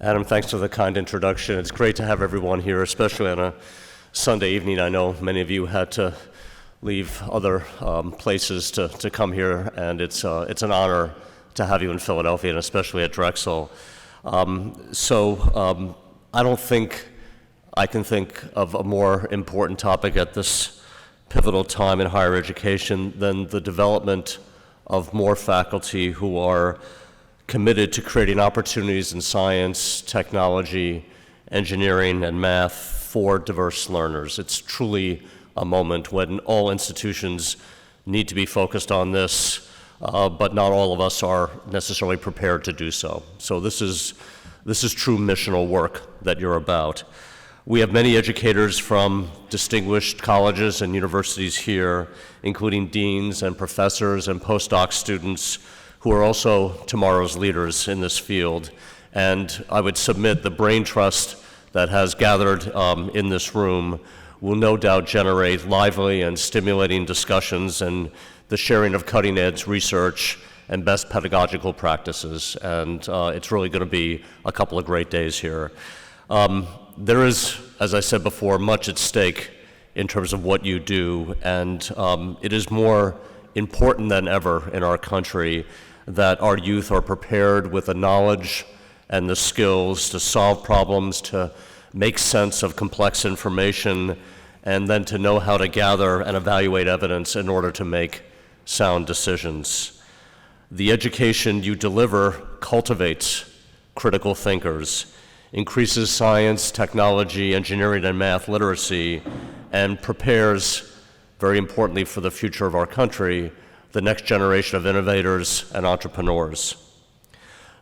Adam, thanks for the kind introduction. It's great to have everyone here, especially on a Sunday evening. I know many of you had to leave other places to come here, and it's an honor to have you in Philadelphia, and especially at Drexel. I don't think I can think of a more important topic at this pivotal time in higher education than the development of more faculty who are committed to creating opportunities in science, technology, engineering, and math for diverse learners. It's truly a moment when all institutions need to be focused on this, but not all of us are necessarily prepared to do so. So this is true missional work that you're about. We have many educators from distinguished colleges and universities here, including deans and professors and postdoc students who are also tomorrow's leaders in this field. And I would submit the brain trust that has gathered in this room will no doubt generate lively and stimulating discussions and the sharing of cutting-edge research and best pedagogical practices. And it's really going to be a couple of great days here. There is, as I said before, much at stake in terms of what you do, and it is more important than ever in our country that our youth are prepared with the knowledge and the skills to solve problems, to make sense of complex information, and then to know how to gather and evaluate evidence in order to make sound decisions. The education you deliver cultivates critical thinkers, increases science, technology, engineering, and math literacy, and prepares, very importantly for the future of our country, the next generation of innovators and entrepreneurs.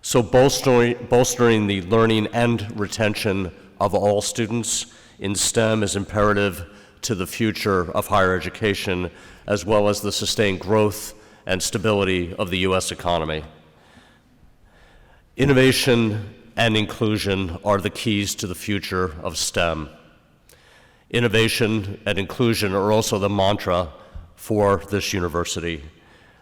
So bolstering the learning and retention of all students in STEM is imperative to the future of higher education, as well as the sustained growth and stability of the U.S. economy. Innovation and inclusion are the keys to the future of STEM. Innovation and inclusion are also the mantra for this university.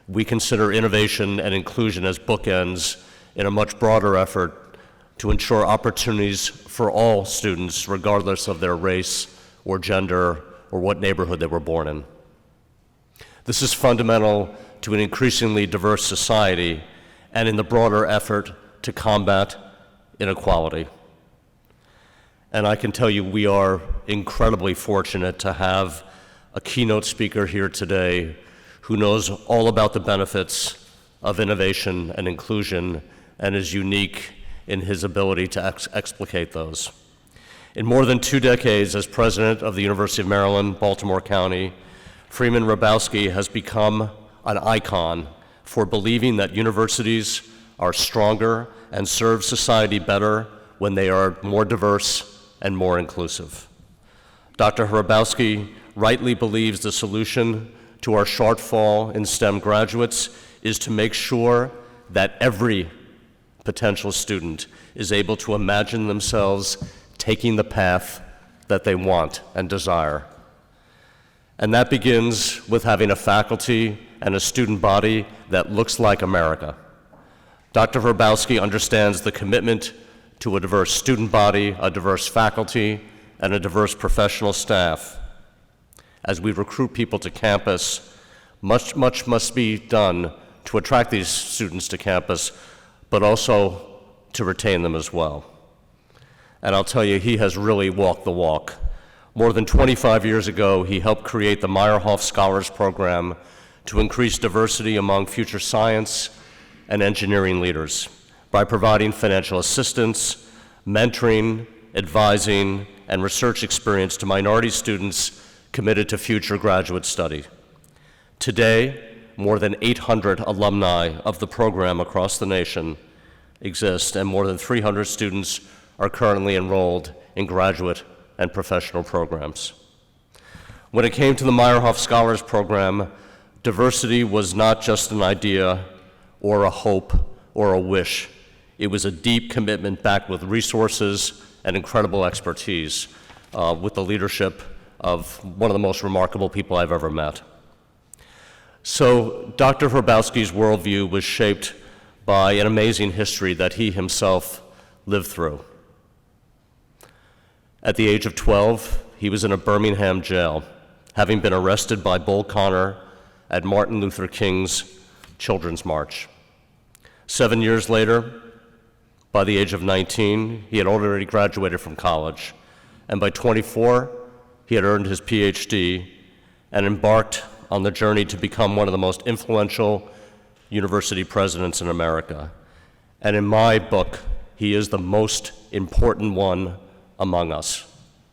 We consider innovation and inclusion as bookends in a much broader effort to ensure opportunities for all students, regardless of their race or gender or what neighborhood they were born in. This is fundamental to an increasingly diverse society and in the broader effort to combat inequality. And I can tell you we are incredibly fortunate to have a keynote speaker here today who knows all about the benefits of innovation and inclusion and is unique in his ability to explicate those. In more than 2 decades as president of the University of Maryland, Baltimore County, Freeman Hrabowski has become an icon for believing that universities are stronger and serve society better when they are more diverse and more inclusive. Dr. Hrabowski rightly believes the solution to our shortfall in STEM graduates is to make sure that every potential student is able to imagine themselves taking the path that they want and desire. And that begins with having a faculty and a student body that looks like America. Dr. Hrabowski understands the commitment to a diverse student body, a diverse faculty, and a diverse professional staff. As we recruit people to campus, much must be done to attract these students to campus, but also to retain them as well. And I'll tell you, he has really walked the walk. More than 25 years ago, he helped create the Meyerhoff Scholars Program to increase diversity among future science and engineering leaders by providing financial assistance, mentoring, advising, and research experience to minority students committed to future graduate study. Today, more than 800 alumni of the program across the nation exist, and more than 300 students are currently enrolled in graduate and professional programs. When it came to the Meyerhoff Scholars Program, diversity was not just an idea or a hope or a wish. It was a deep commitment backed with resources and incredible expertise with the leadership of one of the most remarkable people I've ever met. So Dr. Hrabowski's worldview was shaped by an amazing history that he himself lived through. At the age of 12, he was in a Birmingham jail, having been arrested by Bull Connor at Martin Luther King's Children's March. 7 years later, by the age of 19, he had already graduated from college, and by 24, he had earned his PhD and embarked on the journey to become one of the most influential university presidents in America. And in my book, he is the most important one among us.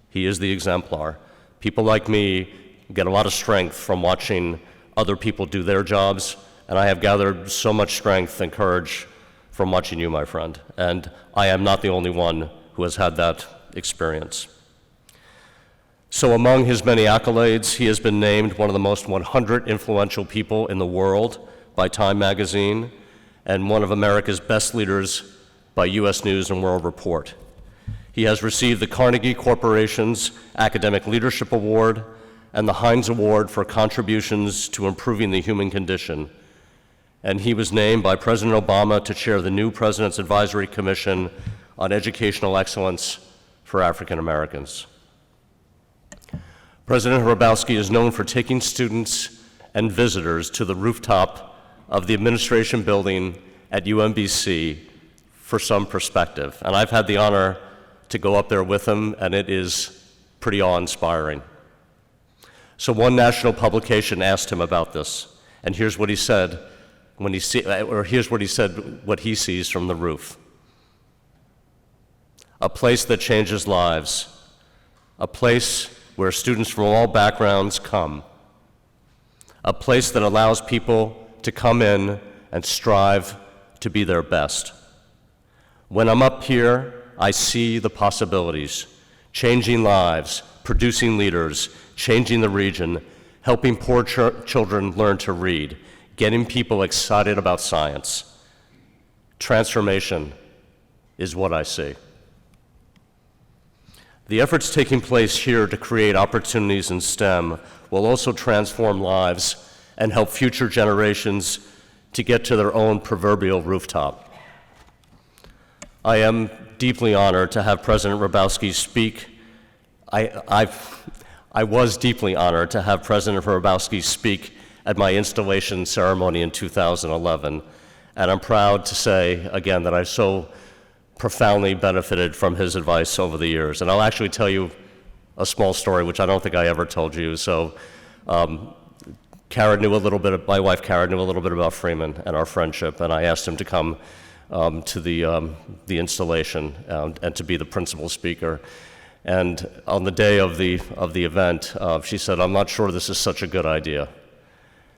He is the exemplar. People like me get a lot of strength from watching other people do their jobs, and I have gathered so much strength and courage from watching you, my friend. And I am not the only one who has had that experience. So among his many accolades, he has been named one of the most 100 influential people in the world by Time magazine, and one of America's best leaders by U.S. News and World Report. He has received the Carnegie Corporation's Academic Leadership Award and the Heinz Award for contributions to improving the human condition. And he was named by President Obama to chair the new President's Advisory Commission on Educational Excellence for African Americans. President Hrabowski is known for taking students and visitors to the rooftop of the administration building at UMBC for some perspective. And I've had the honor to go up there with him, and it is pretty awe-inspiring. So one national publication asked him about this, and here's what he said what he sees from the roof. A place that changes lives, a place where students from all backgrounds come, a place that allows people to come in and strive to be their best. When I'm up here, I see the possibilities, changing lives, producing leaders, changing the region, helping poor children learn to read, getting people excited about science. Transformation is what I see. The efforts taking place here to create opportunities in STEM will also transform lives and help future generations to get to their own proverbial rooftop. I am deeply honored to have President Hrabowski speak. I was deeply honored to have President Hrabowski speak at my installation ceremony in 2011, and I'm proud to say, again, that I so profoundly benefited from his advice over the years. And I'll actually tell you a small story, which I don't think I ever told you. So Karen knew a little bit, my wife Karen knew a little bit about Freeman and our friendship, and I asked him to come to the installation and to be the principal speaker. And on the day of the event, she said, "I'm not sure this is such a good idea."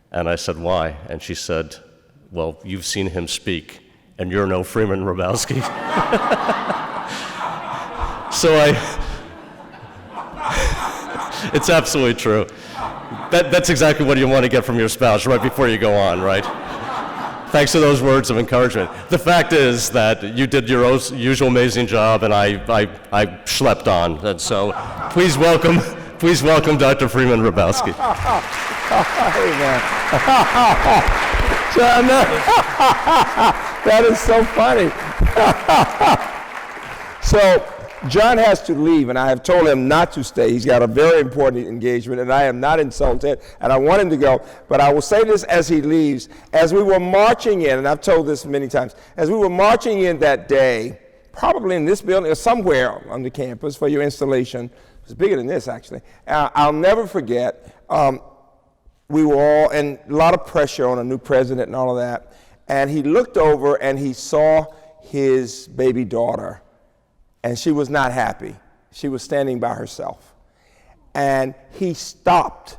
And I said, "Why?" And she said, "Well, you've seen him speak, and you're no Freeman Hrabowski." So it's absolutely true. That's exactly what you want to get from your spouse right before you go on, right? Thanks for those words of encouragement. The fact is that you did your usual amazing job, and I schlepped on. And so please welcome Dr. Freeman Hrabowski. Hey, man. John, that is so funny. So John has to leave, and I have told him not to stay. He's got a very important engagement, and I am not insulted, and I want him to go. But I will say this as he leaves. As we were marching in, and I've told this many times, as we were marching in that day, probably in this building or somewhere on the campus for your installation, it's bigger than this, actually. I'll never forget, we were all, and a lot of pressure on a new president and all of that, and he looked over and he saw his baby daughter, and she was not happy. She was standing by herself. And he stopped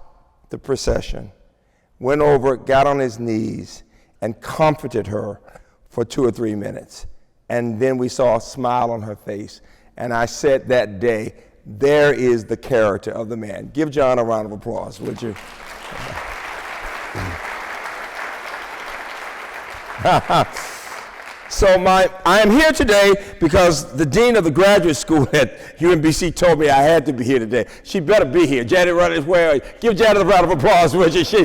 the procession, went over, got on his knees, and comforted her for 2 or 3 minutes. And then we saw a smile on her face. And I said that day, there is the character of the man. Give John a round of applause, would you? So I am here today because the dean of the graduate school at UMBC told me I had to be here today. She better be here. Janet Rutledge, where? Give Janet a round of applause, would you? She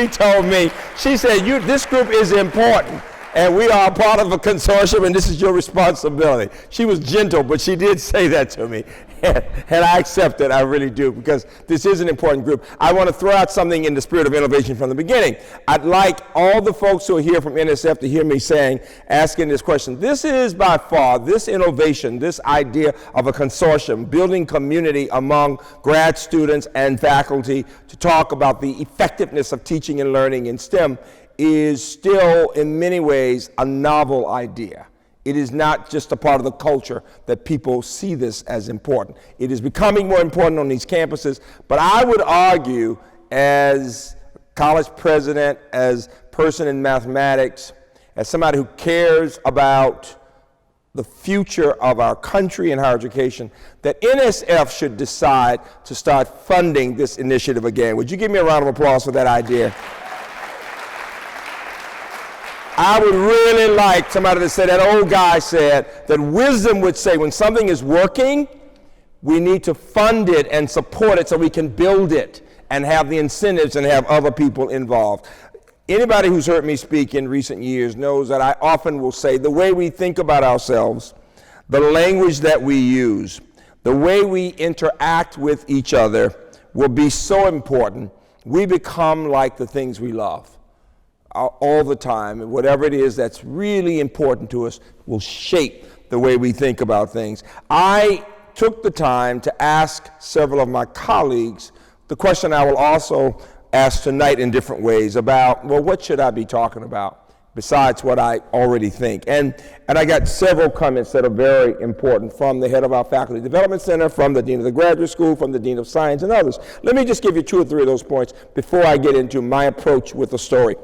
told me, she said, this group is important. and we are part of a consortium, and this is your responsibility. She was gentle, but she did say that to me, and I accept it, I really do, because this is an important group. I want to throw out something in the spirit of innovation from the beginning. I'd like all the folks who are here from NSF to hear me asking this question. This is by far, this innovation, this idea of a consortium, building community among grad students and faculty to talk about the effectiveness of teaching and learning in STEM is still, in many ways, a novel idea. It is not just a part of the culture that people see this as important. It is becoming more important on these campuses, but I would argue, as college president, as person in mathematics, as somebody who cares about the future of our country and higher education, that NSF should decide to start funding this initiative again. Would you give me a round of applause for that idea? I would really like somebody to say, that old guy said, that wisdom would say when something is working, we need to fund it and support it so we can build it and have the incentives and have other people involved. Anybody who's heard me speak in recent years knows that I often will say the way we think about ourselves, the language that we use, the way we interact with each other will be so important. We become like the things we love all the time, and whatever it is that's really important to us will shape the way we think about things. I took the time to ask several of my colleagues the question I will also ask tonight in different ways about, well, what should I be talking about besides what I already think? And I got several comments that are very important from the head of our Faculty Development Center, from the Dean of the Graduate School, from the Dean of Science, and others. Let me just give you 2 or 3 of those points before I get into my approach with the story.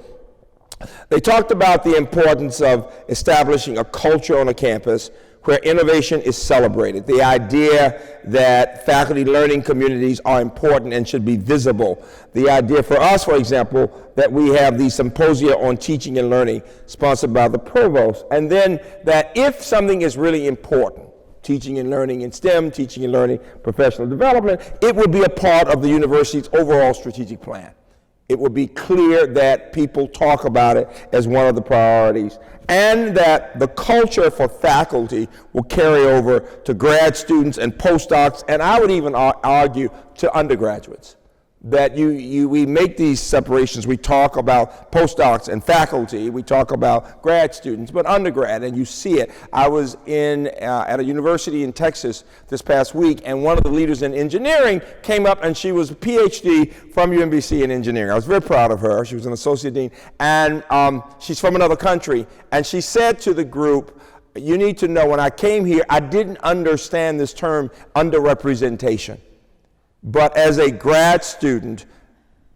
They talked about the importance of establishing a culture on a campus where innovation is celebrated, the idea that faculty learning communities are important and should be visible, the idea for us, for example, that we have the symposia on teaching and learning sponsored by the provost, and then that if something is really important, teaching and learning in STEM, teaching and learning professional development, it would be a part of the university's overall strategic plan. It will be clear that people talk about it as one of the priorities, and that the culture for faculty will carry over to grad students and postdocs, and I would even argue to undergraduates. That we make these separations. We talk about postdocs and faculty, we talk about grad students, but undergrad, and you see it. I was at a university in Texas this past week, and one of the leaders in engineering came up, and she was a PhD from UMBC in engineering. I was very proud of her. She was an associate dean, and she's from another country, and she said to the group, you need to know, when I came here, I didn't understand this term underrepresentation. But as a grad student,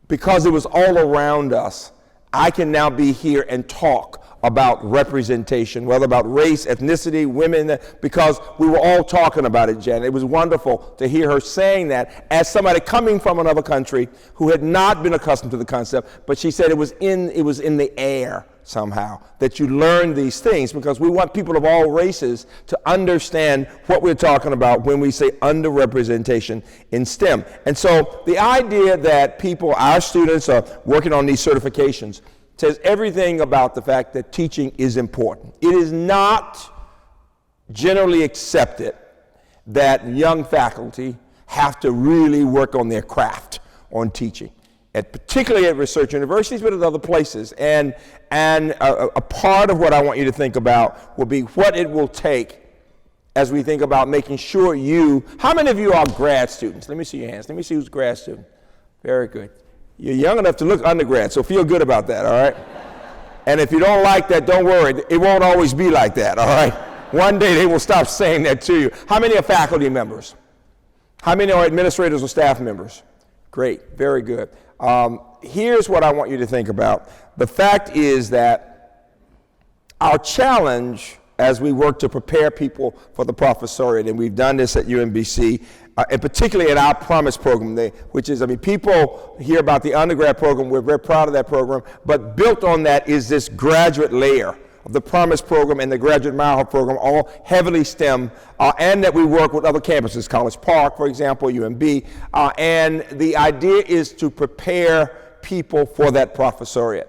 because it was all around us, I can now be here and talk about representation, whether about race, ethnicity, women, because we were all talking about it, Jen. It was wonderful to hear her saying that as somebody coming from another country who had not been accustomed to the concept, but she said it was in the air somehow, that you learn these things, because we want people of all races to understand what we're talking about when we say underrepresentation in STEM. And so the idea that people, our students, are working on these certifications says everything about the fact that teaching is important. It is not generally accepted that young faculty have to really work on their craft on teaching, particularly at research universities, but at other places. And a part of what I want you to think about will be what it will take as we think about making sure how many of you are grad students? Let me see your hands. Let me see who's a grad student. Very good. You're young enough to look undergrad, so feel good about that, all right? And if you don't like that, don't worry. It won't always be like that, all right? One day they will stop saying that to you. How many are faculty members? How many are administrators or staff members? Great, very good. Here's what I want you to think about. The fact is that our challenge as we work to prepare people for the professoriate, and we've done this at UMBC, and particularly at our Promise program, which is, people hear about the undergrad program, we're very proud of that program, but built on that is this graduate layer of the Promise program and the Graduate Mile program, all heavily STEM, and that we work with other campuses, College Park, for example, UMB, and the idea is to prepare people for that professoriate.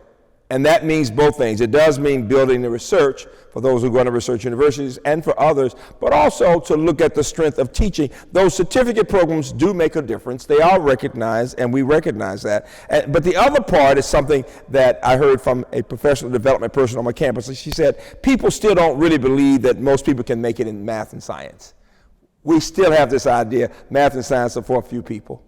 And that means both things. It does mean building the research for those who go to research universities and for others, but also to look at the strength of teaching. Those certificate programs do make a difference. They are recognized, and we recognize that. But the other part is something that I heard from a professional development person on my campus. She said, people still don't really believe that most people can make it in math and science. We still have this idea, math and science are for a few people.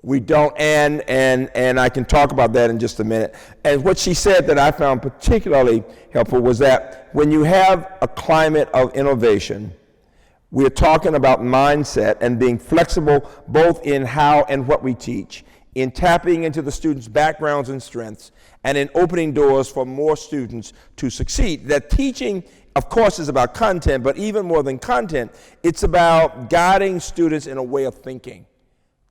We don't, and I can talk about that in just a minute. And what she said that I found particularly helpful was that when you have a climate of innovation, we're talking about mindset and being flexible both in how and what we teach, in tapping into the students' backgrounds and strengths, and in opening doors for more students to succeed. That teaching, of course, is about content, but even more than content, it's about guiding students in a way of thinking.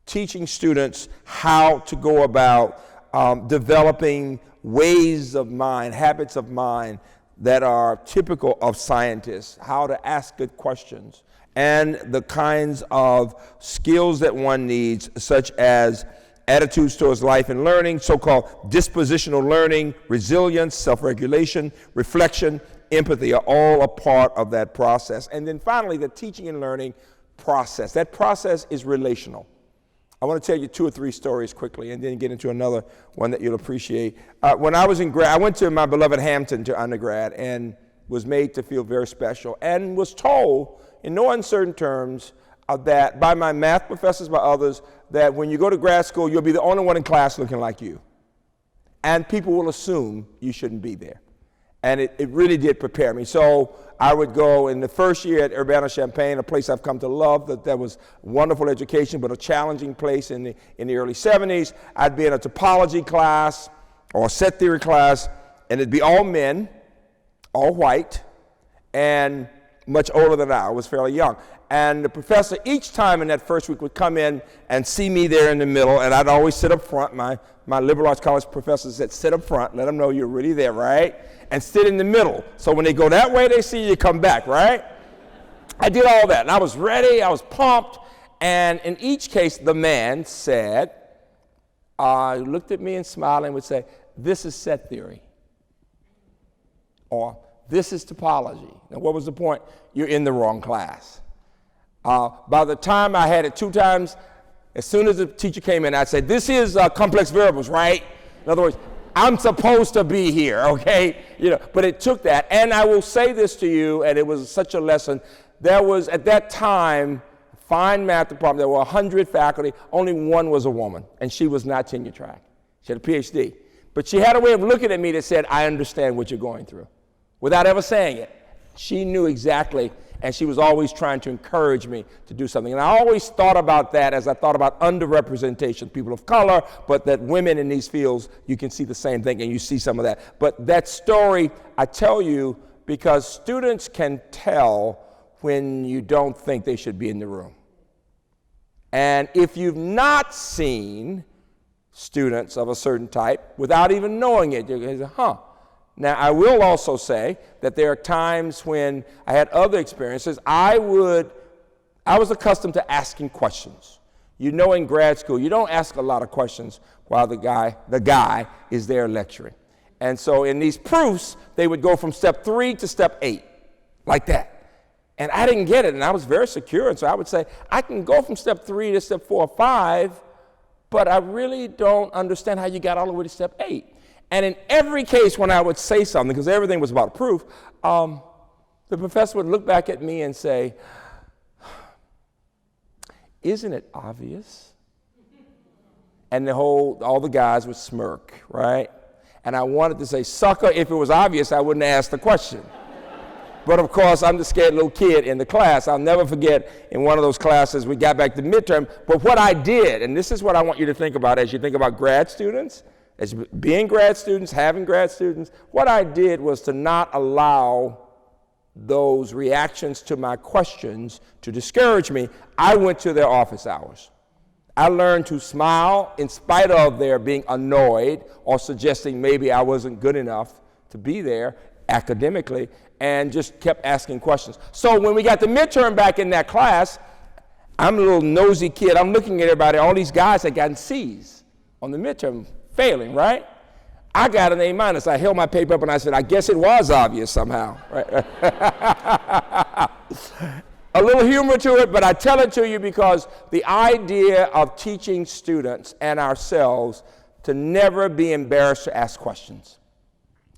Teaching students how to go about developing ways of mind, habits of mind that are typical of scientists, how to ask good questions, and the kinds of skills that one needs, such as attitudes towards life and learning, so-called dispositional learning, resilience, self-regulation, reflection, empathy are all a part of that process. And then finally, the teaching and learning process. That process is relational. I want to tell you 2 or 3 stories quickly and then get into another one that you'll appreciate. When I was in grad, I went to my beloved Hampton to undergrad and was made to feel very special and was told in no uncertain terms that by my math professors, by others, that when you go to grad school, you'll be the only one in class looking like you. And people will assume you shouldn't be there. And it really did prepare me. So I would go in the first year at Urbana-Champaign, a place I've come to love, that was wonderful education, but a challenging place in the early 70s. I'd be in a topology class or a set theory class, and it'd be all men, all white, and much older than I was fairly young. And the professor, each time in that first week, would come in and see me there in the middle, and I'd always sit up front. My liberal arts college professor said, sit up front, let them know you're really there, right? And sit in the middle. So when they go that way, they see you come back, right? I did all that, and I was ready, I was pumped, and in each case, the man said, looked at me and smiled and would say, this is set theory, or this is topology. Now, what was the point? You're in the wrong class. By the time I had it 2 times, as soon as the teacher came in, I'd say, this is complex variables, right? In other words, I'm supposed to be here, okay? But it took that. And I will say this to you, and it was such a lesson. There was, at that time, fine math department, there were 100 faculty, only 1 was a woman, and she was not tenure track. She had a PhD. But she had a way of looking at me that said, I understand what you're going through, without ever saying it. She knew exactly, and she was always trying to encourage me to do something. And I always thought about that as I thought about underrepresentation, people of color, but that women in these fields, you can see the same thing, and you see some of that. But that story, I tell you, because students can tell when you don't think they should be in the room. And if you've not seen students of a certain type, without even knowing it, you're going to say, Now, I will also say that there are times when I had other experiences. I was accustomed to asking questions. In grad school, you don't ask a lot of questions while the guy is there lecturing. And so in these proofs, they would go from step 3 to step 8, like that. And I didn't get it, and I was very secure. And so I would say, I can go from step 3 to step 4 or 5, but I really don't understand how you got all the way to step 8. And in every case when I would say something, because everything was about proof, the professor would look back at me and say, isn't it obvious? And all the guys would smirk, right? And I wanted to say, sucker, if it was obvious, I wouldn't ask the question. But of course, I'm the scared little kid in the class. I'll never forget in one of those classes, we got back to midterm, but what I did, and this is what I want you to think about as you think about grad students, as being grad students, having grad students, what I did was to not allow those reactions to my questions to discourage me. I went to their office hours. I learned to smile in spite of their being annoyed or suggesting maybe I wasn't good enough to be there academically, and just kept asking questions. So when we got the midterm back in that class, I'm a little nosy kid. I'm looking at everybody, all these guys had gotten C's on the midterm, failing, right? I got an A-. I held my paper up and I said, I guess it was obvious somehow. Right? A little humor to it, but I tell it to you because the idea of teaching students and ourselves to never be embarrassed to ask questions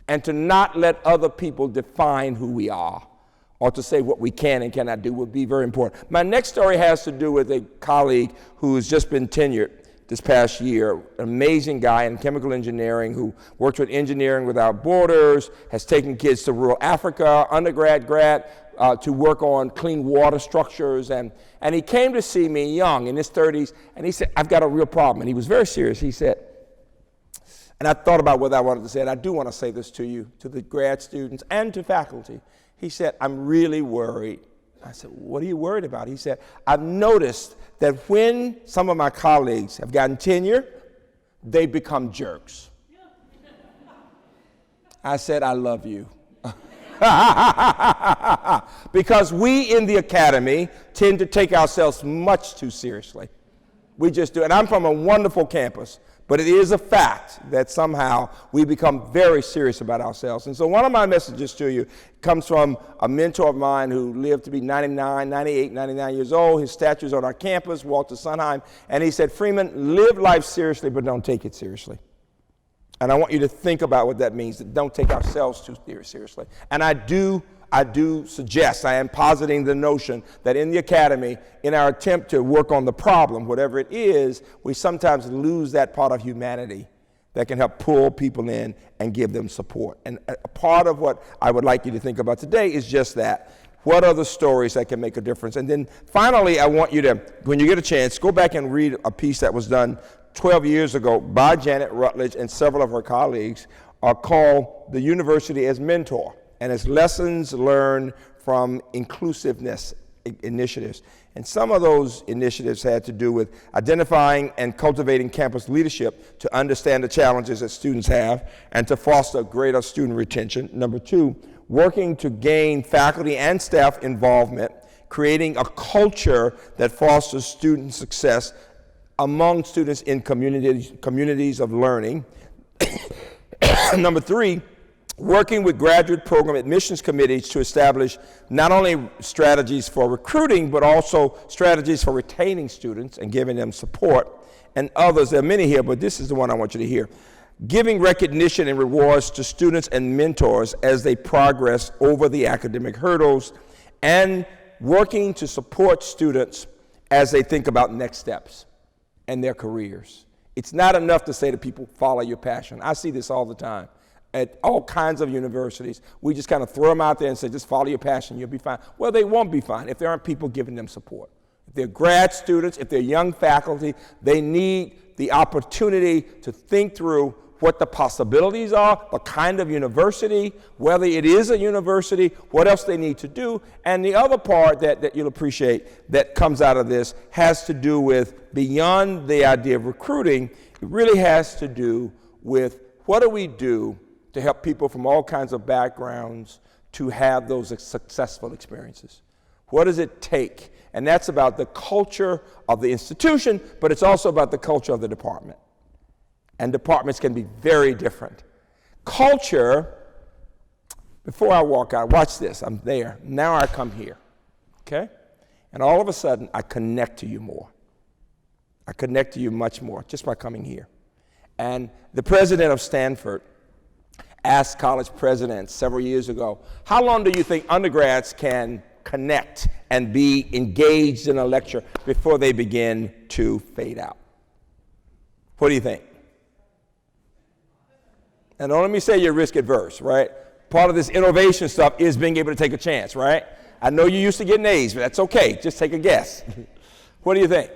and to not let other people define who we are or to say what we can and cannot do would be very important. My next story has to do with a colleague who's just been tenured this past year, an amazing guy in chemical engineering who works with Engineering Without Borders, has taken kids to rural Africa, undergrad, grad, to work on clean water structures. And he came to see me young, in his 30s, and he said, I've got a real problem. And he was very serious. He said, and I thought about what I wanted to say, and I do want to say this to you, to the grad students and to faculty. He said, I'm really worried. I said, what are you worried about? He said, I've noticed that when some of my colleagues have gotten tenure, they become jerks. I said, I love you. Because we in the academy tend to take ourselves much too seriously. We just do. And I'm from a wonderful campus, but it is a fact that somehow we become very serious about ourselves. And so one of my messages to you comes from a mentor of mine who lived to be 98, 99 years old. His statue's on our campus, Walter Sondheim. And he said, Freeman, live life seriously, but don't take it seriously. And I want you to think about what that means, that don't take ourselves too seriously. And I do suggest, I am positing the notion that in the academy, in our attempt to work on the problem, whatever it is, we sometimes lose that part of humanity that can help pull people in and give them support. And a part of what I would like you to think about today is just that. What are the stories that can make a difference? And then finally, I want you to, when you get a chance, go back and read a piece that was done 12 years ago by Janet Rutledge and several of her colleagues, called The University as Mentor, and it's lessons learned from inclusiveness initiatives. And some of those initiatives had to do with identifying and cultivating campus leadership to understand the challenges that students have and to foster greater student retention. Number 2, working to gain faculty and staff involvement, creating a culture that fosters student success among students in communities of learning. Number 3, working with graduate program admissions committees to establish not only strategies for recruiting, but also strategies for retaining students and giving them support. And others, there are many here, but this is the one I want you to hear. Giving recognition and rewards to students and mentors as they progress over the academic hurdles, and working to support students as they think about next steps and their careers. It's not enough to say to people, follow your passion. I see this all the time at all kinds of universities. We just kind of throw them out there and say, just follow your passion, you'll be fine. Well, they won't be fine if there aren't people giving them support. If they're grad students, if they're young faculty, they need the opportunity to think through what the possibilities are, the kind of university, whether it is a university, what else they need to do. And the other part that you'll appreciate that comes out of this has to do with, beyond the idea of recruiting, it really has to do with what do we do to help people from all kinds of backgrounds to have those successful experiences. What does it take? And that's about the culture of the institution, but it's also about the culture of the department. And departments can be very different. Culture, before I walk out, watch this, I'm there. Now I come here, okay? And all of a sudden, I connect to you more. I connect to you much more just by coming here. And the president of Stanford asked college presidents several years ago, how long do you think undergrads can connect and be engaged in a lecture before they begin to fade out? What do you think? And don't let me say you're risk adverse, right? Part of this innovation stuff is being able to take a chance, right? I know you used to getting A's, but that's okay. Just take a guess. What do you think?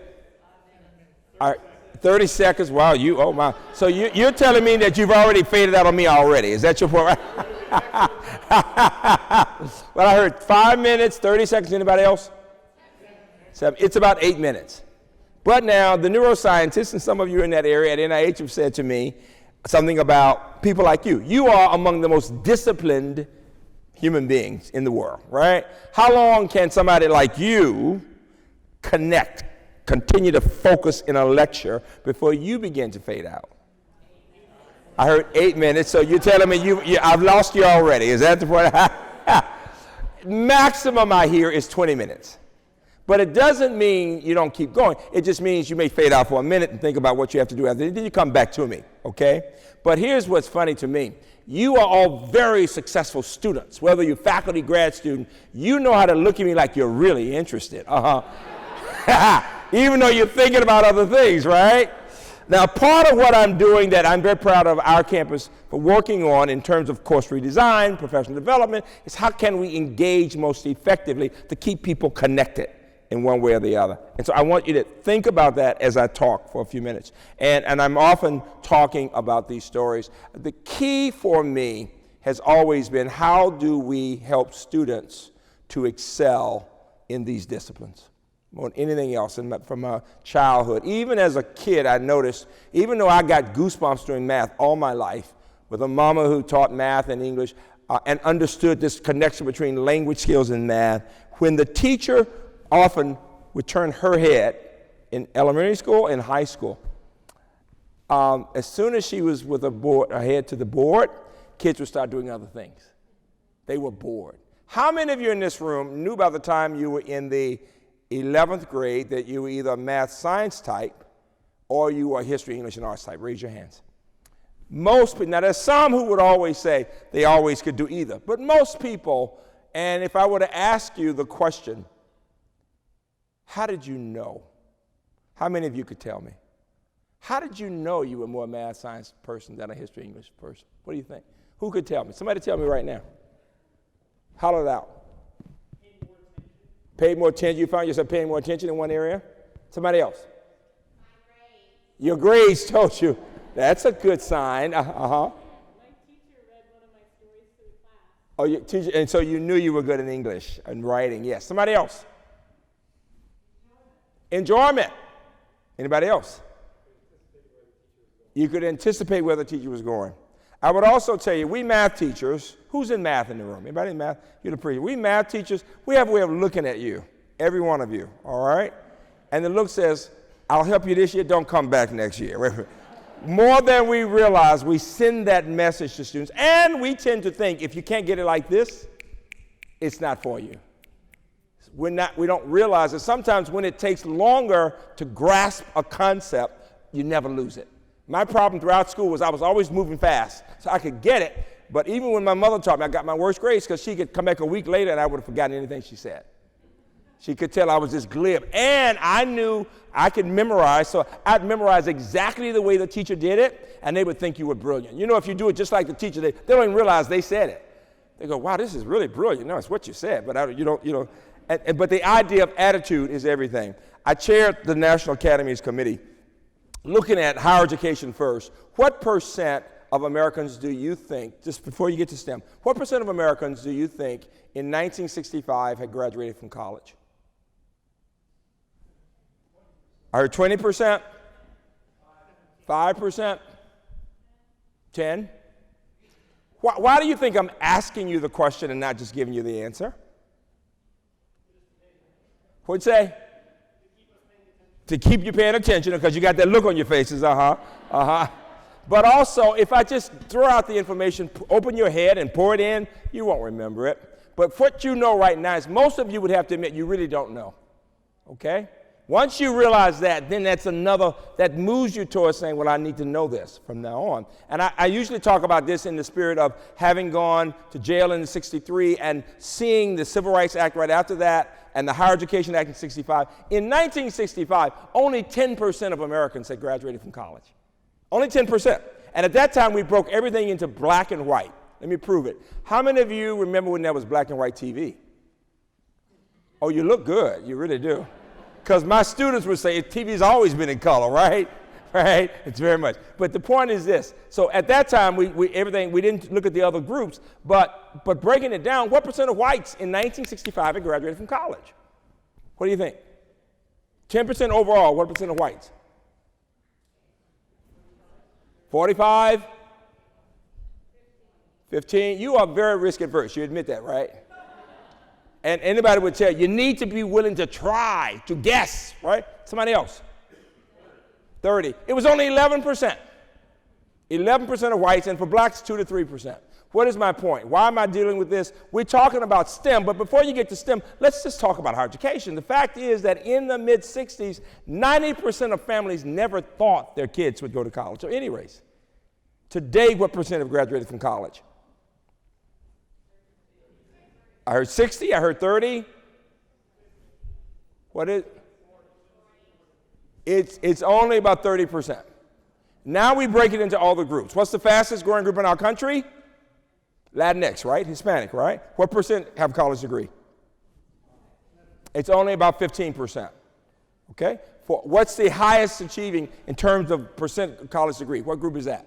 All right, 30 seconds. Wow, oh my. So you're telling me that you've already faded out on me already. Is that your point? Well, I heard 5 minutes, 30 seconds. Anybody else? 7. It's about 8 minutes. But now the neuroscientists, and some of you in that area at NIH have said to me something about people like you. You are among the most disciplined human beings in the world, right? How long can somebody like you continue to focus in a lecture before you begin to fade out? I heard 8 minutes, so you're telling me I've lost you already. Is that the point? Maximum I hear is 20 minutes. But it doesn't mean you don't keep going. It just means you may fade out for a minute and think about what you have to do after. Then you come back to me, okay? But here's what's funny to me. You are all very successful students. Whether you're faculty, grad student, you know how to look at me like you're really interested. Even though you're thinking about other things, right? Now, part of what I'm doing that I'm very proud of our campus for working on in terms of course redesign, professional development, is how can we engage most effectively to keep people connected in one way or the other. And so I want you to think about that as I talk for a few minutes. And I'm often talking about these stories. The key for me has always been, how do we help students to excel in these disciplines more than anything else? And from my childhood, even as a kid, I noticed, even though I got goosebumps doing math all my life, with a mama who taught math and English and understood this connection between language skills and math, when the teacher often would turn her head in elementary school and high school, as soon as she was with her head to the board, kids would start doing other things. They were bored. How many of you in this room knew by the time you were in the 11th grade that you were either a math science type or you were a history, English, and arts type? Raise your hands. Most people, now there's some who would always say they always could do either, but most people, and if I were to ask you the question, how did you know? How many of you could tell me? How did you know you were more a math science person than a history English person? What do you think? Who could tell me? Somebody tell me right now. Holler it out. Paid more attention. You found yourself paying more attention in one area? Somebody else. My grades. Your grades told you. That's a good sign. My teacher read one of my stories to the class. Oh, your teacher, and so you knew you were good in English and writing. Yes. Somebody else. Enjoyment. Anybody else? You could anticipate where the teacher was going. I would also tell you, we math teachers, who's in math in the room? Anybody in math? You're the preacher. We math teachers, we have a way of looking at you, every one of you, all right? And the look says, I'll help you this year, don't come back next year. More than we realize, we send that message to students, and we tend to think, if you can't get it like this, it's not for you. We don't realize that sometimes when it takes longer to grasp a concept, you never lose it. My problem throughout school was I was always moving fast, so I could get it, but even when my mother taught me, I got my worst grades because she could come back a week later and I would have forgotten anything she said. She could tell I was just glib. And I knew I could memorize, so I'd memorize exactly the way the teacher did it, and they would think you were brilliant. You know, if you do it just like the teacher, they don't even realize they said it. They go, wow, this is really brilliant. No, it's what you said, but you don't. But the idea of attitude is everything. I chaired the National Academies Committee looking at higher education first. What percent of Americans do you think, just before you get to STEM, what percent of Americans do you think in 1965 had graduated from college? I heard 20%? 5%? 10? Why do you think I'm asking you the question and not just giving you the answer? What'd you say? To keep you paying attention, because you got that look on your faces, But also, if I just throw out the information, open your head and pour it in, you won't remember it. But what you know right now is most of you would have to admit you really don't know, okay? Once you realize that, then that's another, that moves you towards saying, well, I need to know this from now on. And I usually talk about this in the spirit of having gone to jail in '63 and seeing the Civil Rights Act right after that and the Higher Education Act in '65. In 1965, only 10% of Americans had graduated from college. Only 10%. And at that time, we broke everything into black and white. Let me prove it. How many of you remember when there was black and white TV? Oh, you look good. You really do. Because my students would say, TV's always been in color, right? Right? It's very much. But the point is this. So at that time, we didn't look at the other groups, but breaking it down, what percent of whites in 1965 had graduated from college? What do you think? 10% overall, what percent of whites? 45? 15? You are very risk adverse. You admit that, right? And anybody would tell you need to be willing to try, to guess, right? Somebody else. 30. It was only 11%. 11% of whites, and for blacks, 2 to 3%. What is my point? Why am I dealing with this? We're talking about STEM, but before you get to STEM, let's just talk about higher education. The fact is that in the mid-60s, 90% of families never thought their kids would go to college or any race. Today, what percent have graduated from college? I heard 60, I heard 30. What is it? It's only about 30%. Now we break it into all the groups. What's the fastest growing group in our country? Latinx, right? Hispanic, right? What percent have a college degree? It's only about 15%. Okay? What's the highest achieving in terms of percent college degree? What group is that?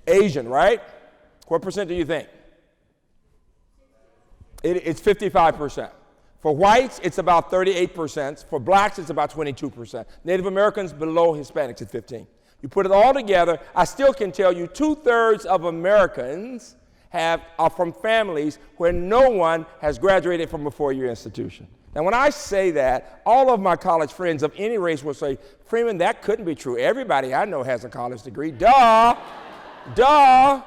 Asian, right? What percent do you think? It's 55%. For whites, it's about 38%. For blacks, it's about 22%. Native Americans below Hispanics at 15%. You put it all together, I still can tell you 2/3 of Americans are from families where no one has graduated from a four-year institution. Now, when I say that, all of my college friends of any race will say, Freeman, that couldn't be true. Everybody I know has a college degree. Duh. Duh.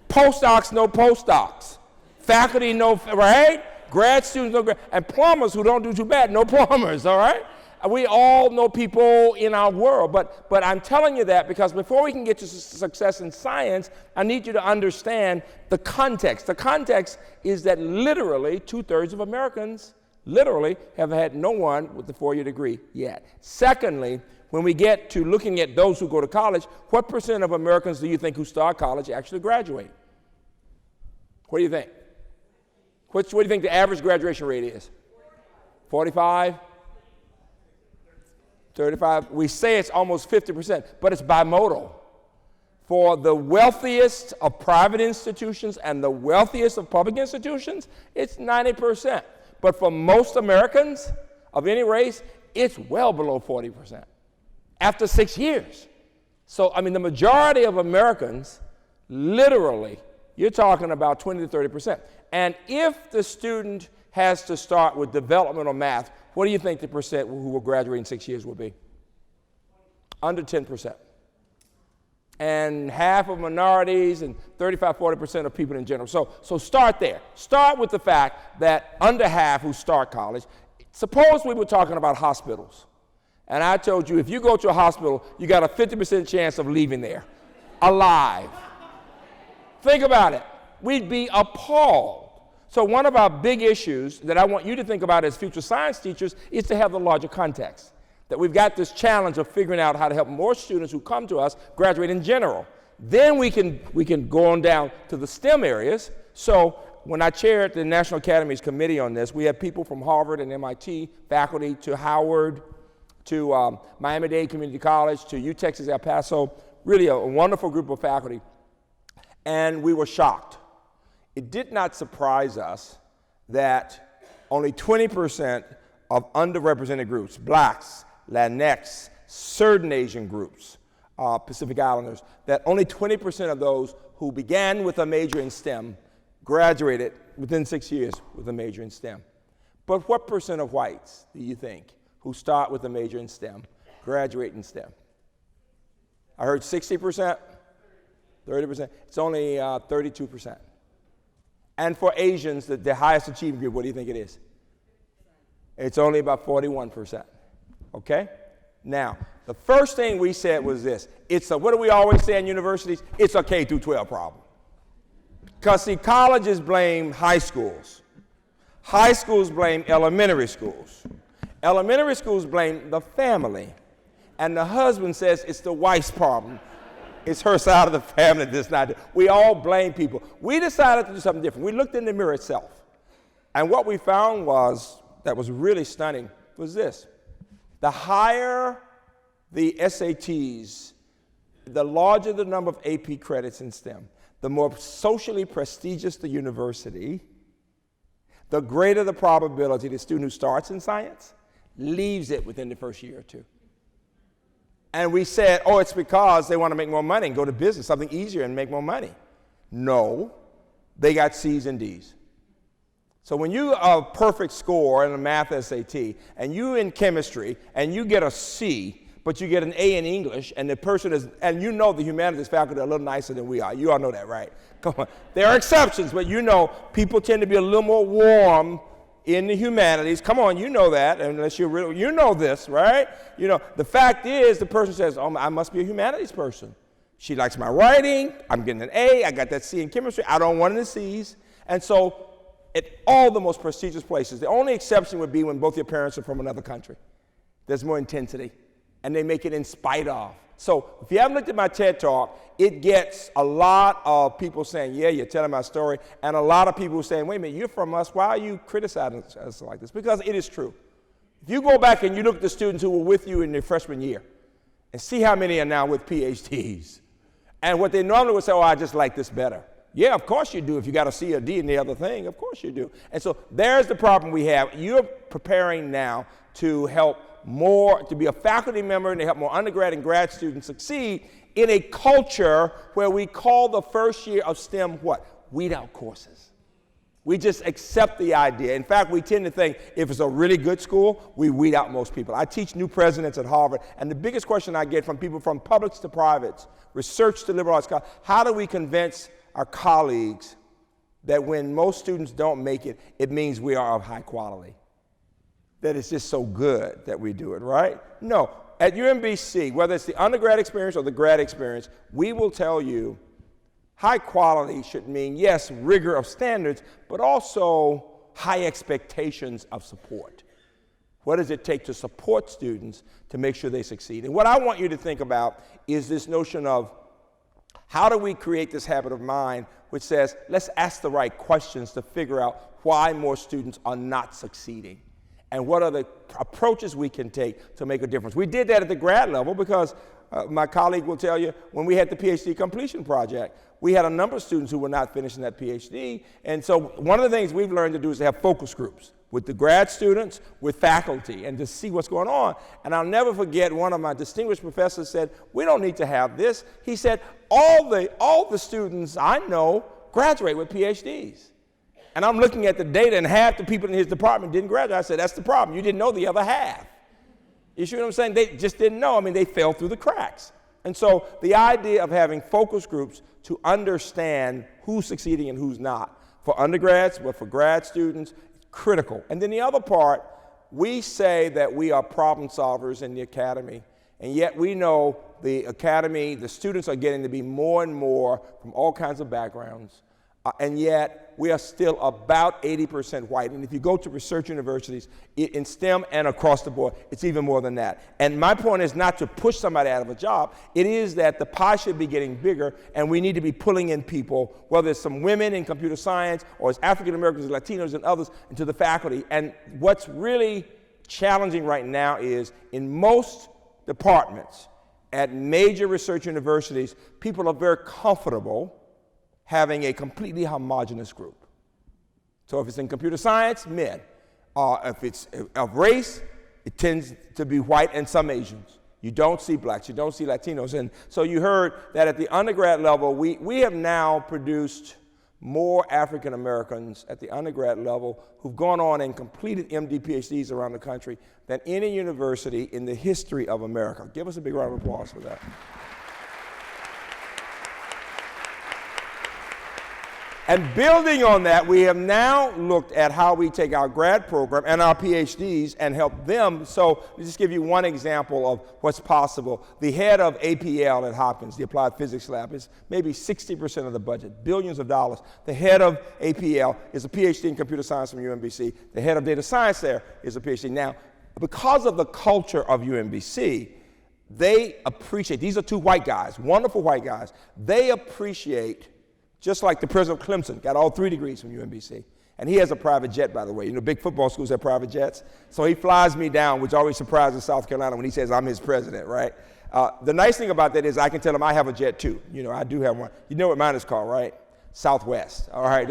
Postdocs, no postdocs. Faculty, no, right? Grad students, no grad. And plumbers who don't do too bad, no plumbers, all right? We all know people in our world, but I'm telling you that because before we can get to success in science, I need you to understand the context. The context is that literally 2/3 of Americans literally have had no one with a four-year degree yet. Secondly, when we get to looking at those who go to college, what percent of Americans do you think who start college actually graduate? What do you think? What do you think the average graduation rate is? 45? 35? We say it's almost 50%, but it's bimodal. For the wealthiest of private institutions and the wealthiest of public institutions, it's 90%. But for most Americans of any race, it's well below 40% after 6 years. So, I mean, the majority of Americans, literally, you're talking about 20 to 30%. And if the student has to start with developmental math, what do you think the percent who will graduate in 6 years will be? Under 10%. And half of minorities and 35, 40% of people in general. So start there. Start with the fact that under half who start college, suppose we were talking about hospitals. And I told you, if you go to a hospital, you got a 50% chance of leaving there alive. Think about it. We'd be appalled. So one of our big issues that I want you to think about as future science teachers is to have the larger context. That we've got this challenge of figuring out how to help more students who come to us graduate in general. Then we can go on down to the STEM areas. So when I chaired the National Academy's committee on this, we had people from Harvard and MIT, faculty to Howard, to Miami-Dade Community College, to UTexas El Paso, really a wonderful group of faculty. And we were shocked. It did not surprise us that only 20% of underrepresented groups, blacks, Latinx, certain Asian groups, Pacific Islanders, that only 20% of those who began with a major in STEM graduated within 6 years with a major in STEM. But what percent of whites do you think who start with a major in STEM graduate in STEM? I heard 60%, 30%. It's only 32%. And for Asians, the highest achieving group, what do you think it is? It's only about 41%. Okay? Now, the first thing we said was this. What do we always say in universities? It's a K through 12 problem. Because, see, colleges blame high schools. High schools blame elementary schools. Elementary schools blame the family. And the husband says it's the wife's problem. It's her side of the family that's not. We all blame people. We decided to do something different. We looked in the mirror itself. And what we found that was really stunning was this. The higher the SATs, the larger the number of AP credits in STEM, the more socially prestigious the university, the greater the probability the student who starts in science leaves it within the first year or two. And we said, oh, it's because they want to make more money and go to business, something easier and make more money. No, they got C's and D's. So when you have a perfect score in a math SAT, and you in chemistry, and you get a C, but you get an A in English, and the person is, and you know the humanities faculty are a little nicer than we are. You all know that, right? Come on. There are exceptions, but you know people tend to be a little more warm in the humanities. Come on, you know that, unless you're real, you know this, right? You know, the fact is the person says, oh, I must be a humanities person. She likes my writing, I'm getting an A, I got that C in chemistry, I don't want any C's. And so at all the most prestigious places, the only exception would be when both your parents are from another country. There's more intensity, and they make it in spite of. So if you haven't looked at my TED Talk, it gets a lot of people saying, yeah, you're telling my story, and a lot of people saying, wait a minute, you're from us, why are you criticizing us like this? Because it is true. If you go back and you look at the students who were with you in their freshman year, and see how many are now with PhDs, and what they normally would say, oh, I just like this better. Yeah, of course you do. If you got a C or D in the other thing, of course you do. And so there's the problem we have. You're preparing now to help more, to be a faculty member and to help more undergrad and grad students succeed in a culture where we call the first year of STEM what? Weed out courses. We just accept the idea. In fact, we tend to think if it's a really good school, we weed out most people. I teach new presidents at Harvard, and the biggest question I get from people from publics to privates, research to liberal arts college, how do we convince our colleagues that when most students don't make it, it means we are of high quality? That it's just so good that we do it, right? No. At UMBC, whether it's the undergrad experience or the grad experience, we will tell you high quality should mean, yes, rigor of standards, but also high expectations of support. What does it take to support students to make sure they succeed? And what I want you to think about is this notion of how do we create this habit of mind which says, let's ask the right questions to figure out why more students are not succeeding, and what are the approaches we can take to make a difference. We did that at the grad level because my colleague will tell you, when we had the PhD completion project, we had a number of students who were not finishing that PhD. And so one of the things we've learned to do is to have focus groups with the grad students, with faculty, and to see what's going on. And I'll never forget, one of my distinguished professors said, we don't need to have this. He said, all the students I know graduate with PhDs. And I'm looking at the data, and half the people in his department didn't graduate. I said, that's the problem. You didn't know the other half. You see what I'm saying? They just didn't know. I mean, they fell through the cracks. And so the idea of having focus groups to understand who's succeeding and who's not, for undergrads, but for grad students, critical. And then the other part, we say that we are problem solvers in the academy, and yet we know the academy, the students are getting to be more and more from all kinds of backgrounds, and yet we are still about 80% white. And if you go to research universities, in STEM and across the board, it's even more than that. And my point is not to push somebody out of a job. It is that the pie should be getting bigger, and we need to be pulling in people, whether it's some women in computer science or it's African Americans, Latinos, and others, into the faculty. And what's really challenging right now is in most departments at major research universities, people are very comfortable having a completely homogeneous group. So if it's in computer science, men. If it's of race, it tends to be white and some Asians. You don't see blacks, you don't see Latinos. And so you heard that at the undergrad level, we have now produced more African Americans at the undergrad level who've gone on and completed MD, PhDs around the country than any university in the history of America. Give us a big round of applause for that. And building on that, we have now looked at how we take our grad program and our PhDs and help them. So let me just give you one example of what's possible. The head of APL at Hopkins, the Applied Physics Lab, is maybe 60% of the budget, billions of dollars. The head of APL is a PhD in computer science from UMBC. The head of data science there is a PhD. Now, because of the culture of UMBC, they appreciate, these are two white guys, wonderful white guys, they appreciate, just like the president of Clemson, got all 3 degrees from UMBC. And he has a private jet, by the way. You know, big football schools have private jets. So he flies me down, which always surprises South Carolina when he says I'm his president, right? The nice thing about that is I can tell him I have a jet too. You know, I do have one. You know what mine is called, right? Southwest, all right?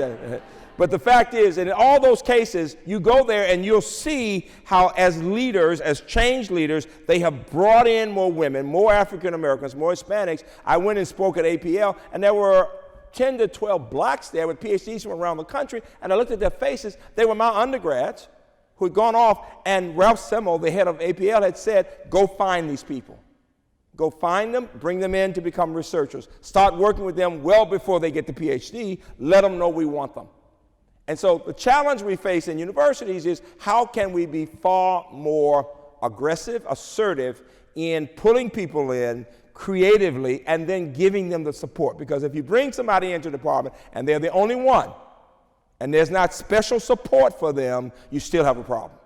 But the fact is, in all those cases, you go there and you'll see how as leaders, as change leaders, they have brought in more women, more African Americans, more Hispanics. I went and spoke at APL, and there were 10 to 12 blacks there with PhDs from around the country, and I looked at their faces. They were my undergrads who had gone off, and Ralph Semmel, the head of APL, had said, go find these people. Go find them, bring them in to become researchers. Start working with them well before they get the PhD. Let them know we want them. And so the challenge we face in universities is how can we be far more aggressive, assertive in pulling people in creatively and then giving them the support. Because if you bring somebody into the department and they're the only one and there's not special support for them, you still have a problem.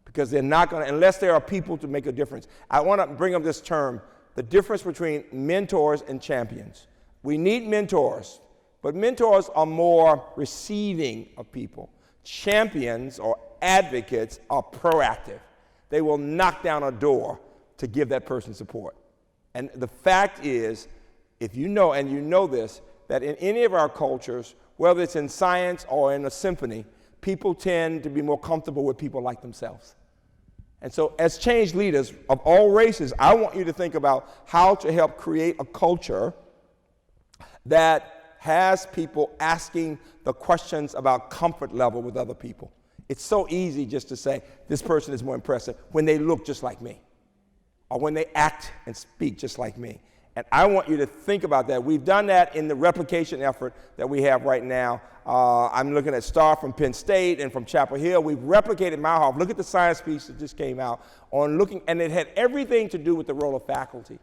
Because they're not going to, unless there are people to make a difference. I want to bring up this term, the difference between mentors and champions. We need mentors, but mentors are more receiving of people. Champions or advocates are proactive. They will knock down a door to give that person support. And the fact is, if you know, and you know this, that in any of our cultures, whether it's in science or in a symphony, people tend to be more comfortable with people like themselves. And so as change leaders of all races, I want you to think about how to help create a culture that has people asking the questions about comfort level with other people. It's so easy just to say, this person is more impressive when they look just like me, or when they act and speak just like me. And I want you to think about that. We've done that in the replication effort that we have right now. I'm looking at Starr from Penn State and from Chapel Hill. We've replicated Mauhoff. Look at the science piece that just came out on looking, and it had everything to do with the role of faculty.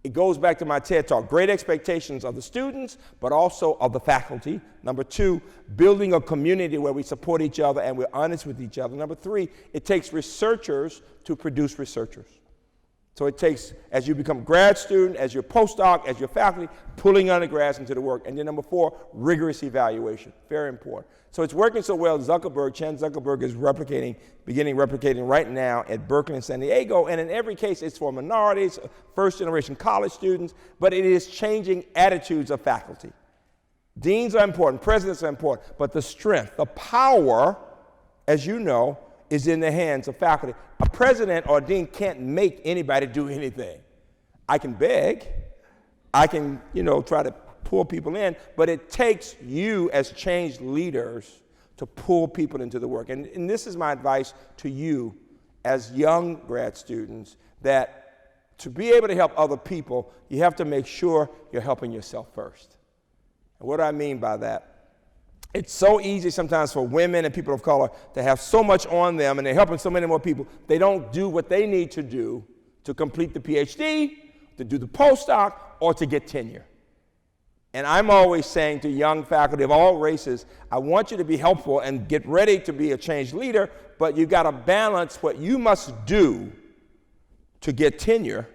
It goes back to my TED Talk, great expectations of the students, but also of the faculty. Number 2, building a community where we support each other and we're honest with each other. Number 3, it takes researchers to produce researchers. So it takes, as you become grad student, as your postdoc, as your faculty, pulling undergrads into the work. And then number 4, rigorous evaluation, very important. So it's working so well, Chan Zuckerberg is beginning replicating right now at Berkeley and San Diego. And in every case, it's for minorities, first generation college students, but it is changing attitudes of faculty. Deans are important, presidents are important, but the strength, the power, as you know, is in the hands of faculty. A president or a dean can't make anybody do anything. I can beg, I can, try to pull people in, but it takes you as change leaders to pull people into the work. And this is my advice to you as young grad students, that to be able to help other people, you have to make sure you're helping yourself first. And what do I mean by that? It's so easy sometimes for women and people of color to have so much on them, and they're helping so many more people. They don't do what they need to do to complete the PhD, to do the postdoc, or to get tenure. And I'm always saying to young faculty of all races, I want you to be helpful and get ready to be a change leader, but you've got to balance what you must do to get tenure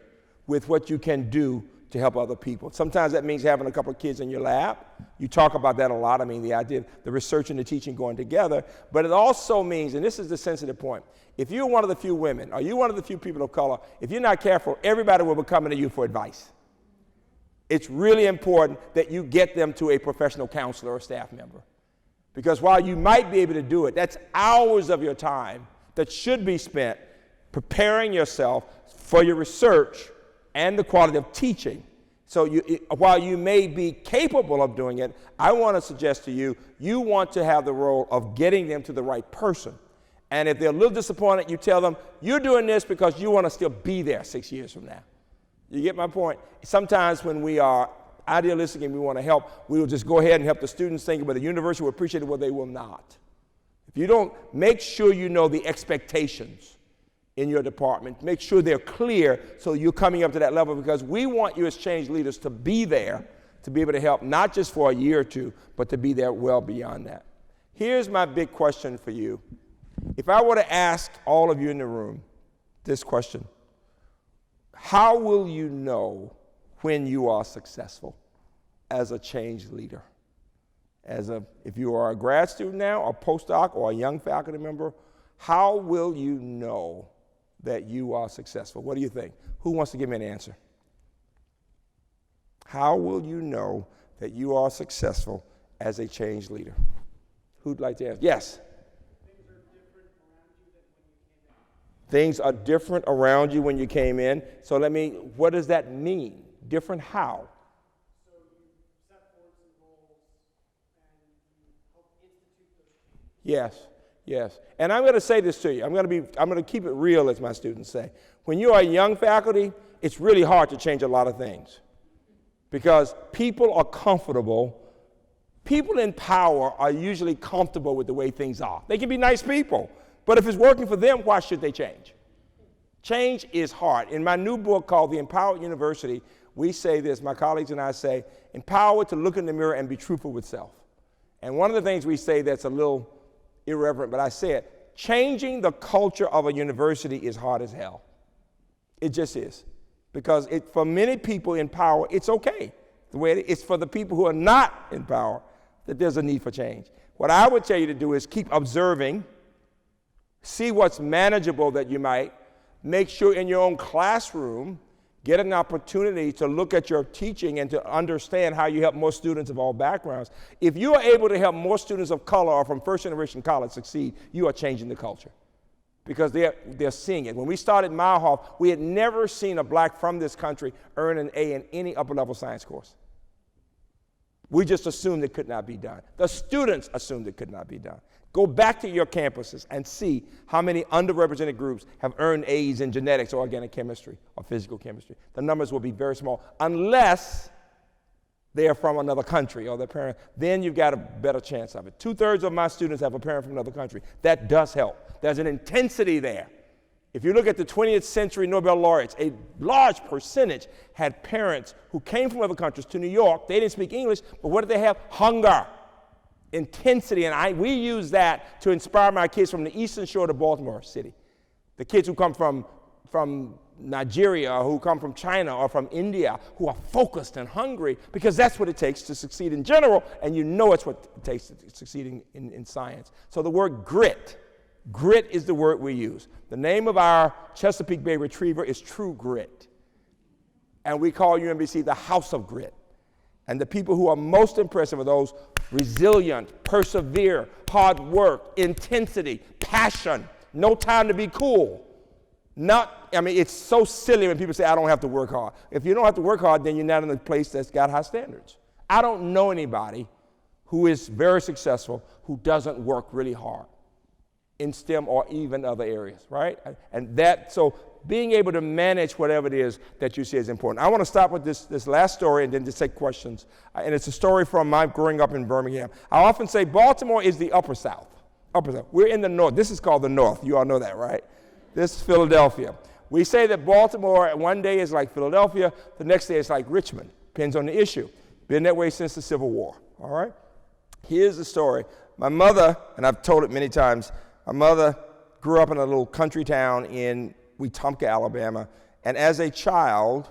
with what you can do to help other people. Sometimes that means having a couple of kids in your lab. You talk about that a lot. I mean, the idea of the research and the teaching going together. But it also means, and this is the sensitive point, if you're one of the few women, or you're one of the few people of color, if you're not careful, everybody will be coming to you for advice. It's really important that you get them to a professional counselor or staff member. Because while you might be able to do it, that's hours of your time that should be spent preparing yourself for your research and the quality of teaching. So while you may be capable of doing it, I want to suggest to you, you want to have the role of getting them to the right person. And if they're a little disappointed, you tell them, you're doing this because you want to still be there 6 years from now. You get my point? Sometimes when we are idealistic and we want to help, we will just go ahead and help the students think, but the university will appreciate it, well, they will not. If you don't, make sure you know the expectations in your department. Make sure they're clear so you're coming up to that level, because we want you as change leaders to be there, to be able to help, not just for a year or two, but to be there well beyond that. Here's my big question for you. If I were to ask all of you in the room this question, how will you know when you are successful as a change leader? If you are a grad student now, a postdoc, or a young faculty member, how will you know that you are successful? What do you think? Who wants to give me an answer? How will you know that you are successful as a change leader? Who'd like to answer? Yes? Things are different around you when you came in. So what does that mean? Different how? So you set forward some goals and you help institute those changes. Yes. And I'm going to say this to you. I'm going to keep it real, as my students say. When you are young faculty, it's really hard to change a lot of things because people are comfortable. People in power are usually comfortable with the way things are. They can be nice people, but if it's working for them, why should they change? Change is hard. In my new book called The Empowered University, we say this, my colleagues and I say, empowered to look in the mirror and be truthful with self. And one of the things we say that's a little irreverent, but I say it, changing the culture of a university is hard as hell. It just is. Because for many people in power, it's okay. The way it's for the people who are not in power that there's a need for change. What I would tell you to do is keep observing, see what's manageable that you might, make sure in your own classroom, get an opportunity to look at your teaching and to understand how you help more students of all backgrounds. If you are able to help more students of color or from first generation college succeed, you are changing the culture. Because they're seeing it. When we started Meyerhoff, we had never seen a black from this country earn an A in any upper level science course. We just assumed it could not be done. The students assumed it could not be done. Go back to your campuses and see how many underrepresented groups have earned A's in genetics or organic chemistry or physical chemistry. The numbers will be very small unless they are from another country or their parent. Then you've got a better chance of it. 2/3 of my students have a parent from another country. That does help. There's an intensity there. If you look at the 20th century Nobel laureates, a large percentage had parents who came from other countries to New York. They didn't speak English, but what did they have? Hunger, intensity, and we use that to inspire my kids from the eastern shore to Baltimore City. The kids who come from Nigeria, or who come from China or from India, who are focused and hungry, because that's what it takes to succeed in general, and you know it's what it takes to succeed in science. So the word grit is the word we use. The name of our Chesapeake Bay Retriever is True Grit. And we call UMBC the House of Grit. And the people who are most impressive are those resilient, persevere, hard work, intensity, passion, no time to be cool. It's so silly when people say, I don't have to work hard. If you don't have to work hard, then you're not in a place that's got high standards. I don't know anybody who is very successful who doesn't work really hard in STEM or even other areas, right? So being able to manage whatever it is that you see is important. I want to stop with this last story and then just take questions. And it's a story from my growing up in Birmingham. I often say Baltimore is the upper South. We're in the North. This is called the North. You all know that, right? This is Philadelphia. We say that Baltimore one day is like Philadelphia, the next day is like Richmond. Depends on the issue. Been that way since the Civil War, all right? Here's the story. My mother, and I've told it many times, my mother grew up in a little country town in Wetumpka, Alabama, and as a child,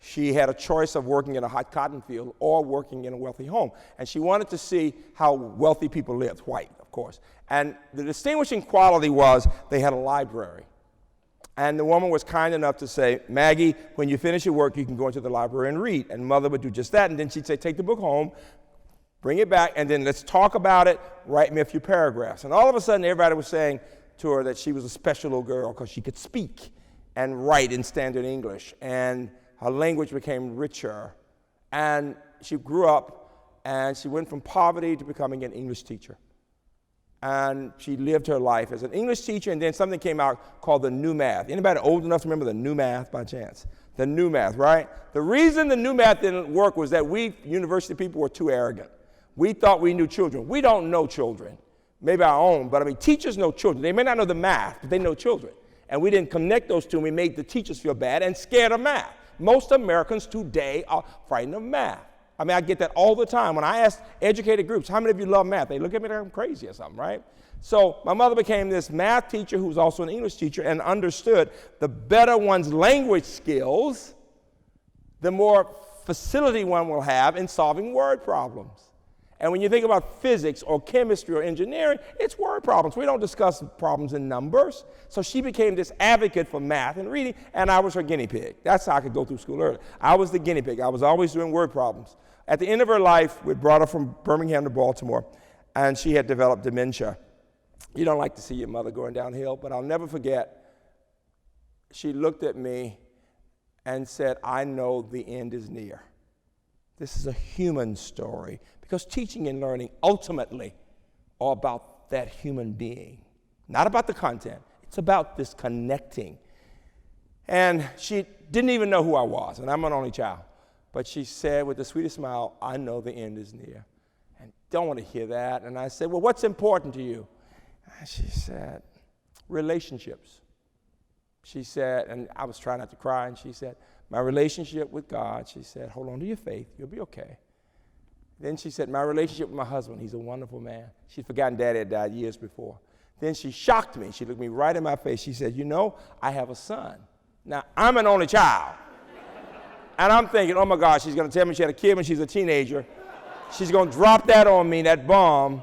she had a choice of working in a hot cotton field or working in a wealthy home. And she wanted to see how wealthy people lived, white, of course. And the distinguishing quality was they had a library. And the woman was kind enough to say, Maggie, when you finish your work, you can go into the library and read. And mother would do just that. And then she'd say, take the book home, bring it back, and then let's talk about it, write me a few paragraphs. And all of a sudden, everybody was saying to her that she was a special little girl because she could speak and write in standard English. And her language became richer. And she grew up, and she went from poverty to becoming an English teacher. And she lived her life as an English teacher, and then something came out called the New Math. Anybody old enough to remember the New Math by chance? The New Math, right? The reason the New Math didn't work was that we university people were too arrogant. We thought we knew children. We don't know children. Maybe our own, but teachers know children. They may not know the math, but they know children. And we didn't connect those two, and we made the teachers feel bad and scared of math. Most Americans today are frightened of math. I get that all the time. When I ask educated groups, how many of you love math? They look at me like I'm crazy or something, right? So my mother became this math teacher who was also an English teacher and understood the better one's language skills, the more facility one will have in solving word problems. And when you think about physics or chemistry or engineering, it's word problems. We don't discuss problems in numbers. So she became this advocate for math and reading, and I was her guinea pig. That's how I could go through school early. I was the guinea pig. I was always doing word problems. At the end of her life, we brought her from Birmingham to Baltimore, and she had developed dementia. You don't like to see your mother going downhill, but I'll never forget, she looked at me and said, I know the end is near. This is a human story, because teaching and learning ultimately are about that human being, not about the content. It's about this connecting. And she didn't even know who I was, and I'm an only child. But she said with the sweetest smile, I know the end is near. And don't want to hear that. And I said, well, what's important to you? And she said, relationships. She said, and I was trying not to cry, and she said, my relationship with God. She said, hold on to your faith, you'll be okay. Then she said, my relationship with my husband, he's a wonderful man. She'd forgotten Daddy had died years before. Then she shocked me. She looked me right in my face. She said, you know, I have a son. Now, I'm an only child. And I'm thinking, oh my God, she's going to tell me she had a kid when she's a teenager. She's going to drop that on me, that bomb.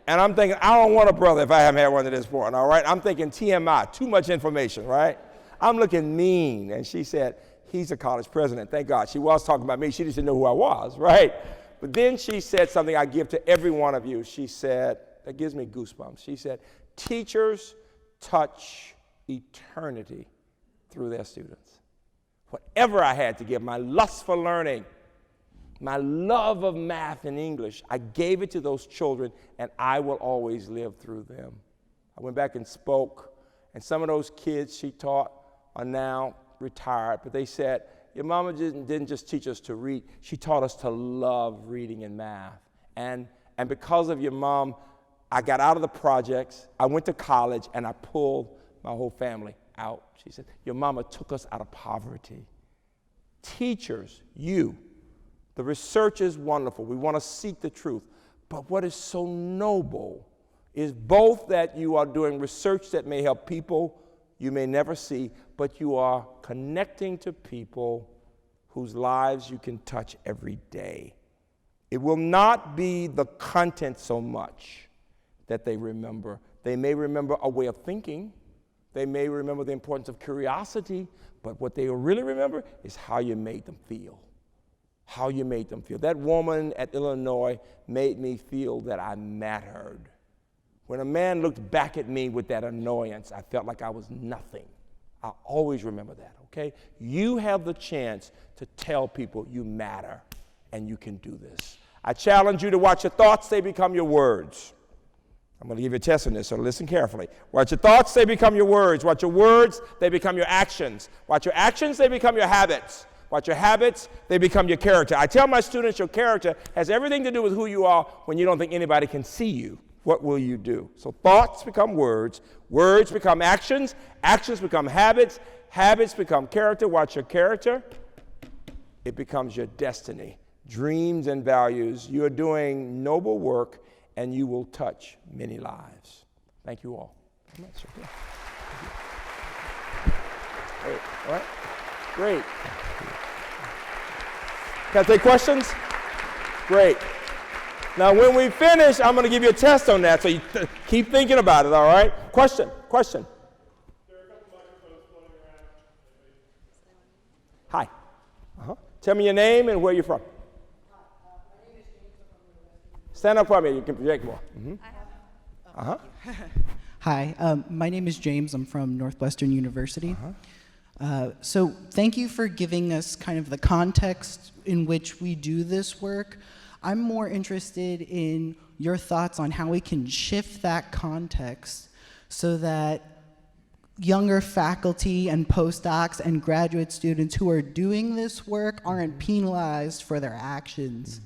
And I'm thinking, I don't want a brother if I haven't had one to this point, all right? I'm thinking TMI, too much information, right? I'm looking mean. And she said, he's a college president, thank God. She was talking about me. She just didn't know who I was, right? But then she said something I give to every one of you. She said, that gives me goosebumps. She said, teachers touch eternity through their students. Whatever I had to give, my lust for learning, my love of math and English, I gave it to those children, and I will always live through them. I went back and spoke, and some of those kids she taught are now retired, but they said, your mama didn't just teach us to read, she taught us to love reading and math. And because of your mom, I got out of the projects, I went to college, and I pulled my whole family out. She said, your mama took us out of poverty. Teachers, you, the research is wonderful. We want to seek the truth. But what is so noble is both that you are doing research that may help people you may never see, but you are connecting to people whose lives you can touch every day. It will not be the content so much that they remember. They may remember a way of thinking. They may remember the importance of curiosity, but what they will really remember is how you made them feel. How you made them feel. That woman at Illinois made me feel that I mattered. When a man looked back at me with that annoyance, I felt like I was nothing. I always remember that, okay? You have the chance to tell people you matter and you can do this. I challenge you to watch your thoughts, they become your words. I'm going to give you a test on this, so listen carefully. Watch your thoughts, they become your words. Watch your words, they become your actions. Watch your actions, they become your habits. Watch your habits, they become your character. I tell my students your character has everything to do with who you are when you don't think anybody can see you. What will you do? So thoughts become words, words become actions, actions become habits, habits become character. Watch your character, it becomes your destiny. Dreams and values, you are doing noble work and you will touch many lives. Thank you all. Great, all right? Great. Can I take questions? Great. Now, when we finish, I'm going to give you a test on that, so you keep thinking about it, all right? Question. There are a couple microphones floating around. Hi. Tell me your name and where you're from. Stand up for me. You can project more. Hi, my name is James. I'm from Northwestern University. So thank you for giving us kind of the context in which we do this work. I'm more interested in your thoughts on how we can shift that context so that younger faculty and postdocs and graduate students who are doing this work aren't penalized for their actions.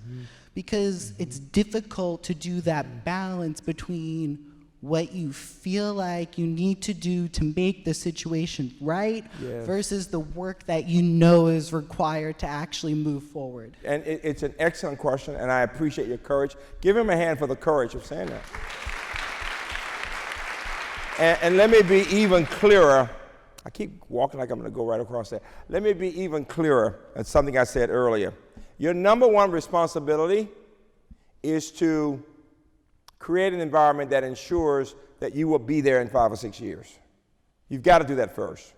Because it's difficult to do that balance between what you feel like you need to do to make the situation right versus the work that you know is required to actually move forward. And it's an excellent question, and I appreciate your courage. Give him a hand for the courage of saying that. And let me be even clearer. I keep walking like I'm going to go right across there. Let me be even clearer at something I said earlier. Your number one responsibility is to create an environment that ensures that you will be there in 5 or 6 years. You've got to do that first.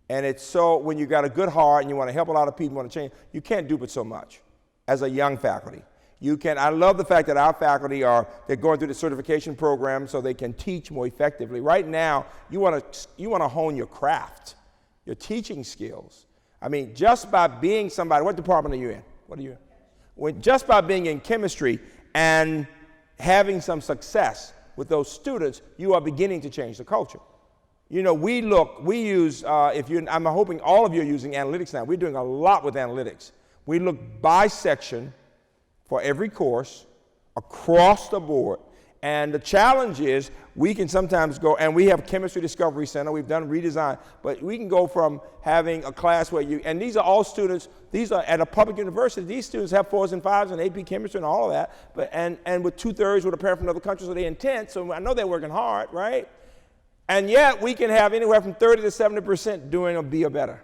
And it's so, when you've got a good heart and you want to help a lot of people, want to change, you can't do but so much as a young faculty. You can, I love the fact that our faculty they're going through the certification program so they can teach more effectively. Right now, you want to hone your craft, your teaching skills. I mean, just by being somebody, what department are you in? What are you in? Just by being in chemistry and having some success with those students, you are beginning to change the culture. You know, we use, I'm hoping all of you are using analytics now. We're doing a lot with analytics. We look by section for every course across the board. And the challenge is we can sometimes go, and we have Chemistry Discovery Center, we've done redesign, but we can go from having a class where and these are all students, these are at a public university, these students have 4s and 5s and AP Chemistry and all of that, but, and with 2/3 with a parent from another country, so they're intense, so I know they're working hard, right? And yet we can have anywhere from 30 to 70% doing a B or better,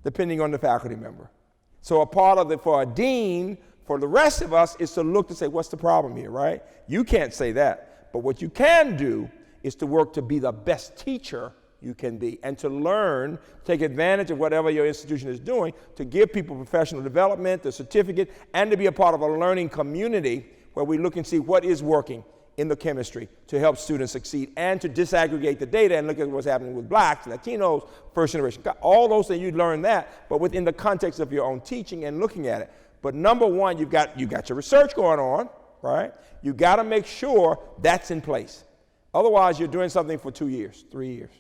depending on the faculty member. So a part of it for a dean, for the rest of us, is to look to say, what's the problem here, right? You can't say that. But what you can do is to work to be the best teacher you can be and to learn, take advantage of whatever your institution is doing to give people professional development, the certificate, and to be a part of a learning community where we look and see what is working in the chemistry to help students succeed and to disaggregate the data and look at what's happening with blacks, Latinos, first generation. All those things, you learn that, but within the context of your own teaching and looking at it. But number one, you got your research going on, right? You got to make sure that's in place. Otherwise, you're doing something for 2 years, 3 years.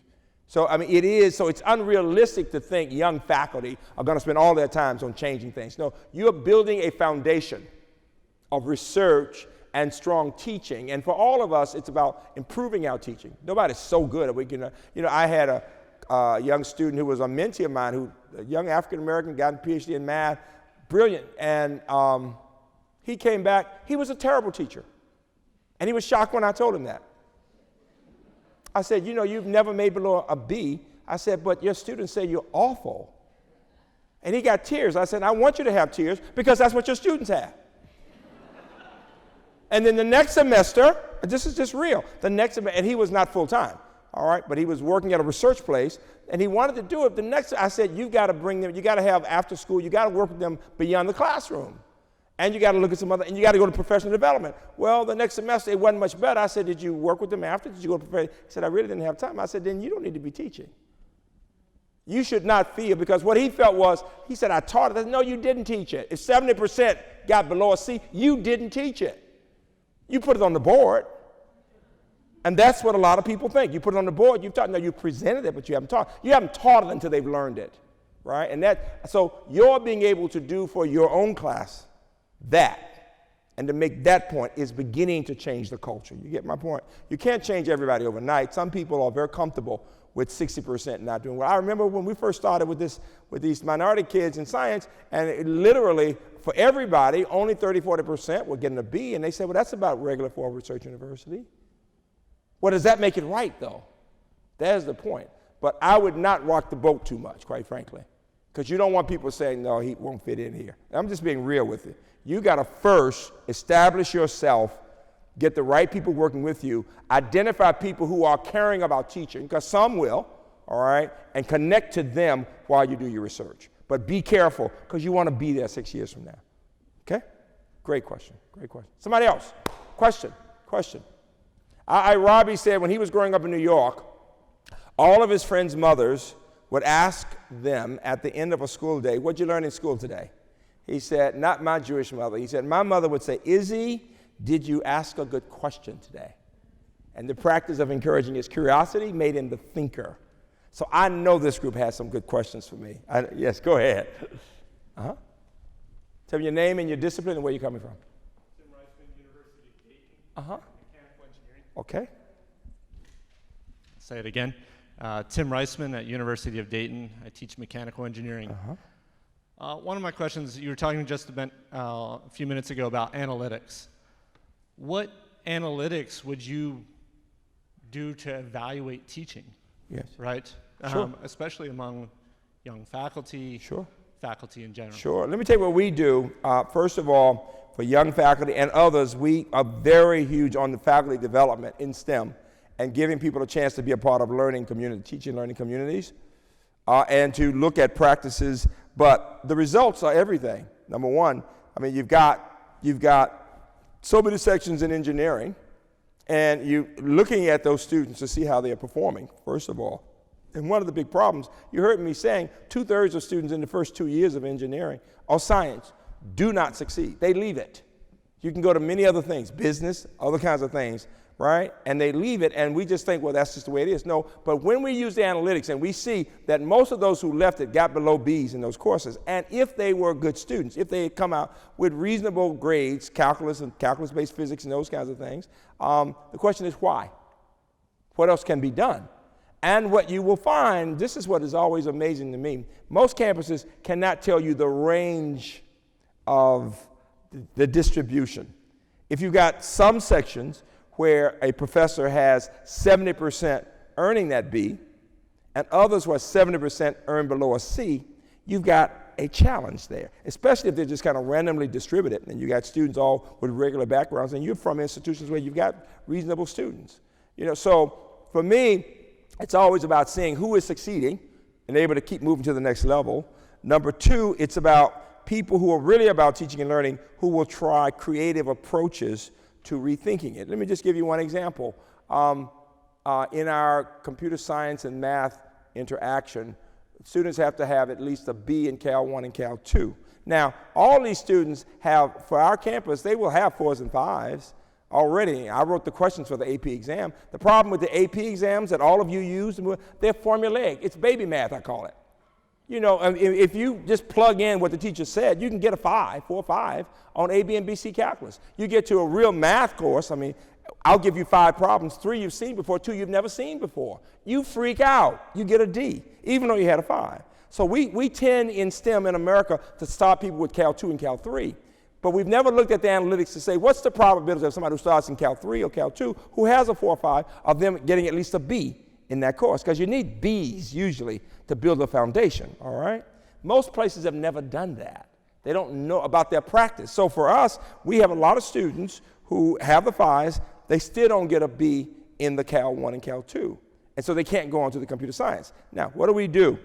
So, I mean, it's unrealistic to think young faculty are going to spend all their time on changing things. No, you're building a foundation of research and strong teaching. And for all of us, it's about improving our teaching. Nobody's so good at we can, I had a young student who was a mentee of mine, a young African-American, got a PhD in math, brilliant, and he came back, he was a terrible teacher. And he was shocked when I told him that. I said, you've never made below a B. I said, but your students say you're awful. And he got tears. I said, I want you to have tears because that's what your students have. And then the next semester, this is just real, and he was not full-time, all right, but he was working at a research place, and he wanted to do it. I said, you've got to bring them, you got to have after school, you got to work with them beyond the classroom. And you got to look at some other, and you got to go to professional development. Well, the next semester, it wasn't much better. I said, did you work with them after? Did you go to professional? He said, I really didn't have time. I said, then you don't need to be teaching. You should not feel, because what he felt was, he said, I taught it. I said, no, you didn't teach it. If 70% got below a C, you didn't teach it. You put it on the board. And that's what a lot of people think. You put it on the board, you've taught. No, you presented it, but you haven't taught. You haven't taught it until they've learned it, right? And so you're being able to do for your own class that, and to make that point is beginning to change the culture. You get my point? You can't change everybody overnight. Some people are very comfortable with 60% not doing well. I remember when we first started with these minority kids in science, and it literally, for everybody, only 30, 40% were getting a B, and they said, well, that's about regular for a research university. Well, does that make it right, though? There's the point. But I would not rock the boat too much, quite frankly, because you don't want people saying, no, he won't fit in here. I'm just being real with you. You got to first establish yourself, get the right people working with you, identify people who are caring about teaching, because some will, all right, and connect to them while you do your research. But be careful, because you want to be there 6 years from now. Okay? Great question. Great question. Somebody else? Question. Robbie said when he was growing up in New York, all of his friends' mothers would ask them at the end of a school day, what'd you learn in school today? He said, not my Jewish mother. He said, my mother would say, Izzy, did you ask a good question today? And the practice of encouraging his curiosity made him the thinker. So I know this group has some good questions for me. Yes, go ahead. Tell me your name and your discipline and where you're coming from. Tim Reisman, University of Dayton. Mechanical engineering. Okay. Say it again. Tim Reisman at University of Dayton. I teach mechanical engineering. One of my questions, you were talking just a few minutes ago about analytics. What analytics would you do to evaluate teaching? Yes. Right? Sure. Especially among young faculty, Sure. faculty in general. Sure. Let me tell you what we do. First of all, for young faculty and others, we are very huge on the faculty development in STEM and giving people a chance to be a part of learning community, teaching learning communities, and to look at practices. But the results are everything. Number one, I mean, you've got so many sections in engineering, and you're looking at those students to see how they are performing, first of all. And one of the big problems, you heard me saying, 2/3 of students in the first 2 years of engineering or science do not succeed. They leave it. You can go to many other things, business, other kinds of things, right? And they leave it, and we just think, well, that's just the way it is. No, but when we use the analytics and we see that most of those who left it got below B's in those courses, and if they were good students, if they had come out with reasonable grades, calculus and calculus-based physics and those kinds of things, the question is why? What else can be done? And what you will find, this is what is always amazing to me, most campuses cannot tell you the range of the distribution. If you've got some sections where a professor has 70% earning that B, and others where 70% earn below a C, you've got a challenge there, especially if they're just kind of randomly distributed, and you got students all with regular backgrounds, and you're from institutions where you've got reasonable students. So for me, it's always about seeing who is succeeding and able to keep moving to the next level. Number two, it's about people who are really about teaching and learning who will try creative approaches to rethinking it. Let me just give you one example. In our computer science and math interaction, students have to have at least a B in Cal 1 and Cal 2. Now, all these students have, for our campus, they will have 4s and 5s already. I wrote the questions for the AP exam. The problem with the AP exams that all of you use, they're formulaic. It's baby math, I call it. If you just plug in what the teacher said, you can get a 4 or 5 on A, B, and BC calculus. You get to a real math course, I'll give you 5 problems, 3 you've seen before, 2 you've never seen before. You freak out, you get a D, even though you had a 5. So we tend in STEM in America to start people with Cal 2 and Cal 3. But we've never looked at the analytics to say, what's the probability of somebody who starts in Cal 3 or Cal 2 who has a 4 or 5 of them getting at least a B in that course? Because you need Bs usually to build a foundation, all right? Most places have never done that. They don't know about their practice. So for us, we have a lot of students who have the 5s, they still don't get a B in the Cal 1 and Cal 2. And so they can't go on to the computer science. Now, what do?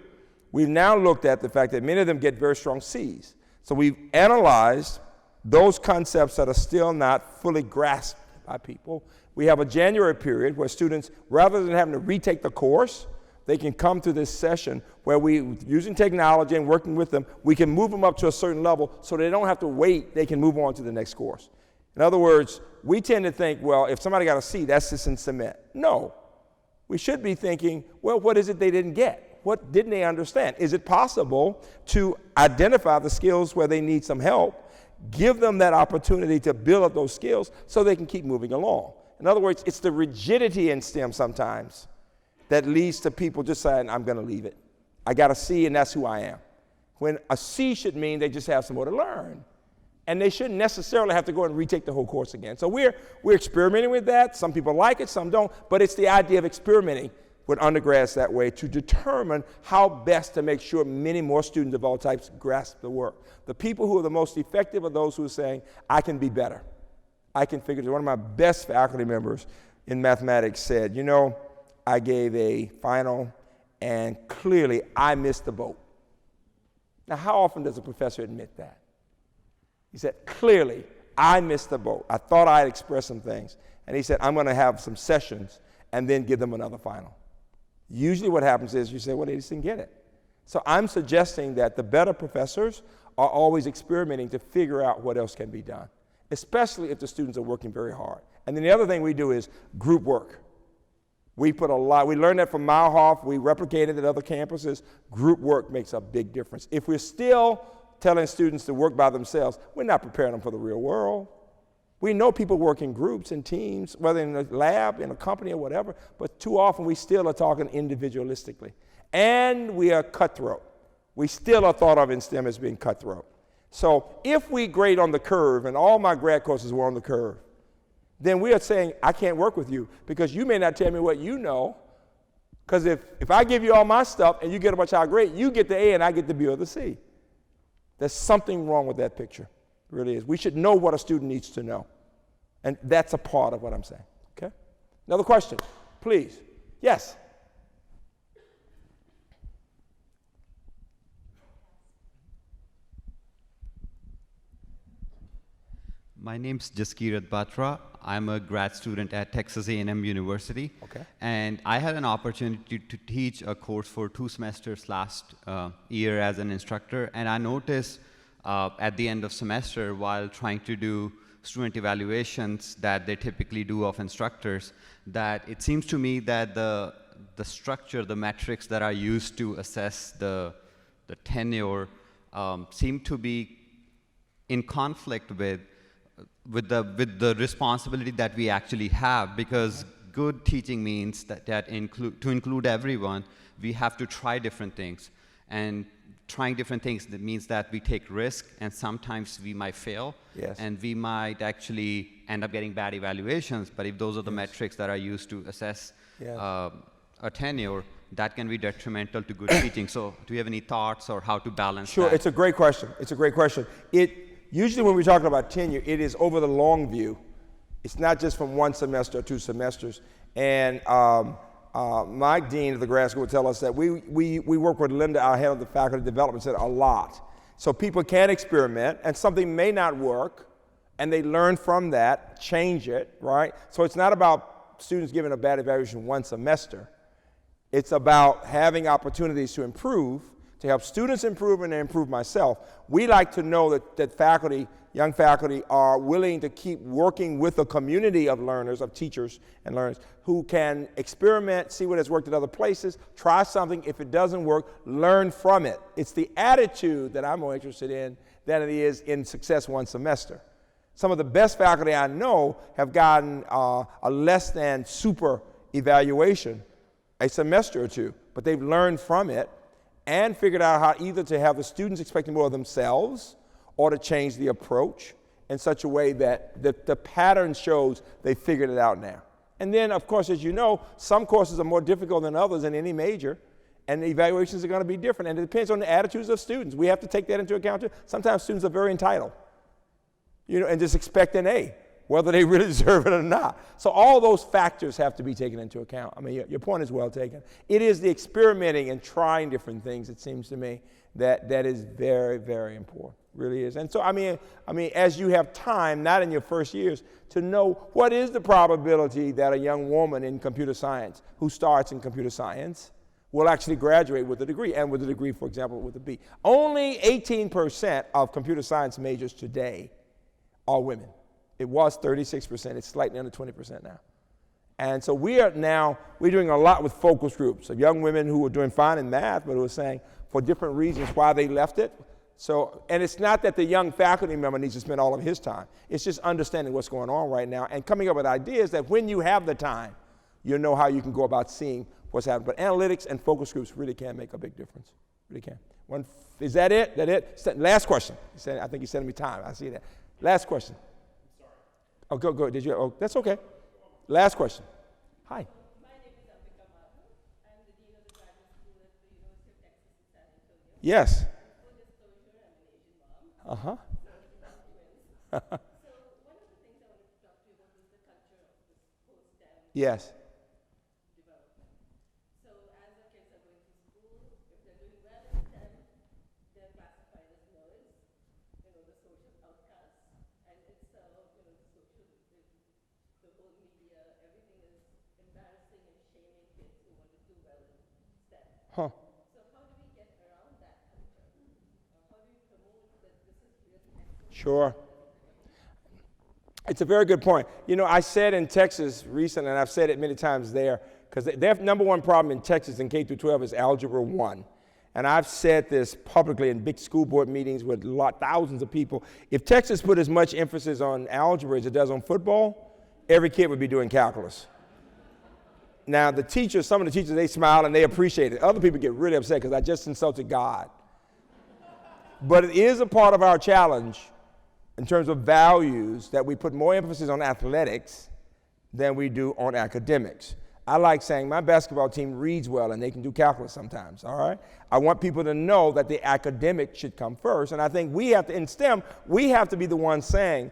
We've now looked at the fact that many of them get very strong Cs. So we've analyzed those concepts that are still not fully grasped by people. We have a January period where students, rather than having to retake the course, they can come to this session where we, using technology and working with them, we can move them up to a certain level so they don't have to wait, they can move on to the next course. In other words, we tend to think, well, if somebody got a C, that's just in cement. No. We should be thinking, well, what is it they didn't get? What didn't they understand? Is it possible to identify the skills where they need some help, give them that opportunity to build up those skills so they can keep moving along? In other words, it's the rigidity in STEM sometimes that leads to people just saying, I'm going to leave it. I got a C and that's who I am. When a C should mean they just have some more to learn. And they shouldn't necessarily have to go and retake the whole course again. So we're experimenting with that. Some people like it, some don't. But it's the idea of experimenting with undergrads that way to determine how best to make sure many more students of all types grasp the work. The people who are the most effective are those who are saying, I can be better. I can figure it. One of my best faculty members in mathematics said, I gave a final and clearly I missed the boat. Now, how often does a professor admit that? He said, clearly, I missed the boat. I thought I had expressed some things. And he said, I'm going to have some sessions and then give them another final. Usually what happens is you say, well, they just didn't get it. So I'm suggesting that the better professors are always experimenting to figure out what else can be done, especially if the students are working very hard. And then the other thing we do is group work. We learned that from Mauhoff. We replicated it at other campuses. Group work makes a big difference. If we're still telling students to work by themselves, we're not preparing them for the real world. We know people work in groups and teams, whether in a lab, in a company, or whatever, but too often we still are talking individualistically. And we are cutthroat. We still are thought of in STEM as being cutthroat. So if we grade on the curve, and all my grad courses were on the curve, then we are saying, I can't work with you because you may not tell me what you know, because if I give you all my stuff and you get a much higher grade, you get the A and I get the B or the C. There's something wrong with that picture. It really is. We should know what a student needs to know. And that's a part of what I'm saying. Okay? Another question, please. Yes? My name's Jaskirat Batra. I'm a grad student at Texas A&M University. Okay. And I had an opportunity to teach a course for 2 semesters last year as an instructor. And I noticed at the end of semester, while trying to do student evaluations that they typically do of instructors, that it seems to me that the structure, the metrics that are used to assess the tenure seem to be in conflict with the responsibility that we actually have, because good teaching means that to include everyone, we have to try different things. And trying different things, that means that we take risk, and sometimes we might fail, Yes. and we might actually end up getting bad evaluations. But if those are the metrics that are used to assess Yes. a tenure, that can be detrimental to good teaching. So do you have any thoughts or how to balance Sure, that? it's a great question. It's a great question. Usually when we're talking about tenure, it is over the long view. It's not just from one semester or 2 semesters. And Mike Dean of the grad school would tell us that we work with Linda, our head of the faculty development center, a lot. So people can experiment, and something may not work, and they learn from that, change it, right? So it's not about students giving a bad evaluation one semester. It's about having opportunities to improve, to help students improve and to improve myself. We like to know that faculty, young faculty, are willing to keep working with a community of learners, of teachers and learners, who can experiment, see what has worked at other places, try something. If it doesn't work, learn from it. It's the attitude that I'm more interested in than it is in success one semester. Some of the best faculty I know have gotten a less than super evaluation a semester or 2, but they've learned from it and figured out how either to have the students expecting more of themselves or to change the approach in such a way that the pattern shows they figured it out now. And then, of course, as you know, some courses are more difficult than others in any major, and the evaluations are going to be different, and it depends on the attitudes of students. We have to take that into account too. Sometimes students are very entitled, and just expect an A, whether they really deserve it or not. So all those factors have to be taken into account. I mean, your point is well taken. It is the experimenting and trying different things, it seems to me, that is very, very important. Really is. And so, I mean, as you have time, not in your first years, to know what is the probability that a young woman in computer science who starts in computer science will actually graduate with a degree, and with a degree, for example, with a B. Only 18% of computer science majors today are women. It was 36%. It's slightly under 20% now. And so we're doing a lot with focus groups of young women who are doing fine in math, but who are saying for different reasons why they left it. So, and it's not that the young faculty member needs to spend all of his time. It's just understanding what's going on right now and coming up with ideas that when you have the time, you know how you can go about seeing what's happening. But analytics and focus groups really can make a big difference. Really can. Is that it? Last question. I think you're sending me time. I see that. Last question. Oh, go. Did you? Oh, that's okay. Last question. Hi. My name is Ambika Madhav. I'm the Dean of the Graduate School at the University of Texas in San Antonio. Yes. Full disclosure, I'm an Asian mom. Uh-huh. So one of the things I wanted to talk to you about was the culture of this post-STEM Yes. development. So as the kids are going to school, if they're doing well in STEM, they're classified as nerds, the social outcasts, and it's the whole media, everything is embarrassing and shaming kids who want to do well in STEM. Huh. So how do we get around that culture? How do we promote that this is really excellent? Sure. It's a very good point. I said in Texas recently, and I've said it many times there, because their number one problem in Texas in K through 12 is Algebra 1. And I've said this publicly in big school board meetings with thousands of people. If Texas put as much emphasis on algebra as it does on football, every kid would be doing calculus. Now, some of the teachers, they smile and they appreciate it. Other people get really upset because I just insulted God. But it is a part of our challenge in terms of values that we put more emphasis on athletics than we do on academics. I like saying my basketball team reads well and they can do calculus sometimes, all right? I want people to know that the academic should come first. And I think in STEM, we have to be the ones saying,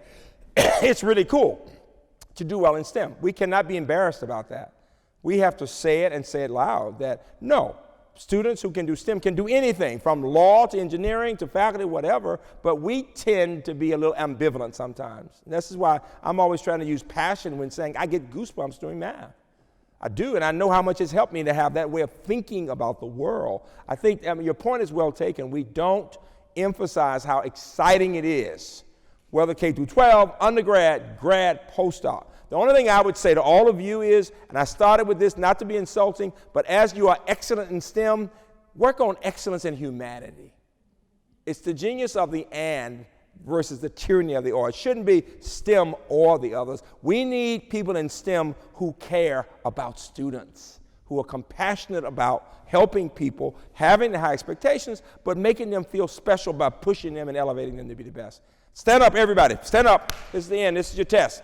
it's really cool to do well in STEM. We cannot be embarrassed about that. We have to say it and say it loud that no, students who can do STEM can do anything from law to engineering to faculty, whatever, but we tend to be a little ambivalent sometimes. And this is why I'm always trying to use passion when saying I get goosebumps doing math. I do, and I know how much it's helped me to have that way of thinking about the world. I think your point is well taken. We don't emphasize how exciting it is whether K through 12, undergrad, grad, postdoc. The only thing I would say to all of you is, and I started with this not to be insulting, but as you are excellent in STEM, work on excellence in humanity. It's the genius of the and versus the tyranny of the or. It shouldn't be STEM or the others. We need people in STEM who care about students, who are compassionate about helping people, having the high expectations, but making them feel special by pushing them and elevating them to be the best. Stand up, everybody. Stand up. This is the end. This is your test.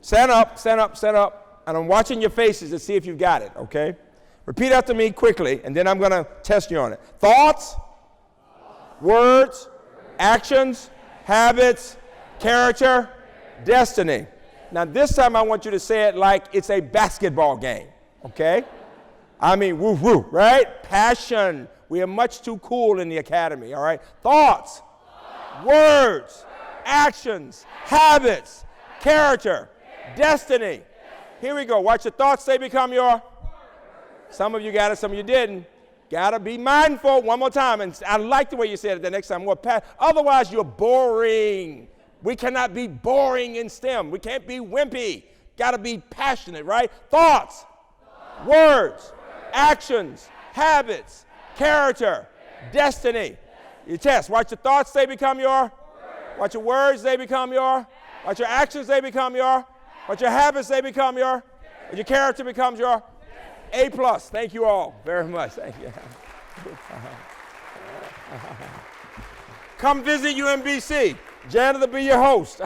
Stand up, stand up, stand up. And I'm watching your faces to see if you've got it, okay? Repeat after me quickly, and then I'm going to test you on it. Thoughts, words, actions, habits, character, destiny. Now this time I want you to say it like it's a basketball game, okay? I mean, woo woo, right? Passion. We are much too cool in the academy, all right? Thoughts, words, actions, habits, character, destiny. Here we go. Watch your thoughts, they become your. Some of you got it, some of you didn't. Gotta be mindful. One more time. And I like the way you said it the next time. Otherwise, you're boring. We cannot be boring in STEM. We can't be wimpy. Gotta be passionate, right? Thoughts, words, actions, habits, character, destiny. Your test. Watch your thoughts, they become your. Watch your words, they become your. Watch your actions, they become your. Watch your habits, they become your. Watch your character becomes your. A+. Thank you all very much. Thank you. Come visit UMBC. Janet will be your host.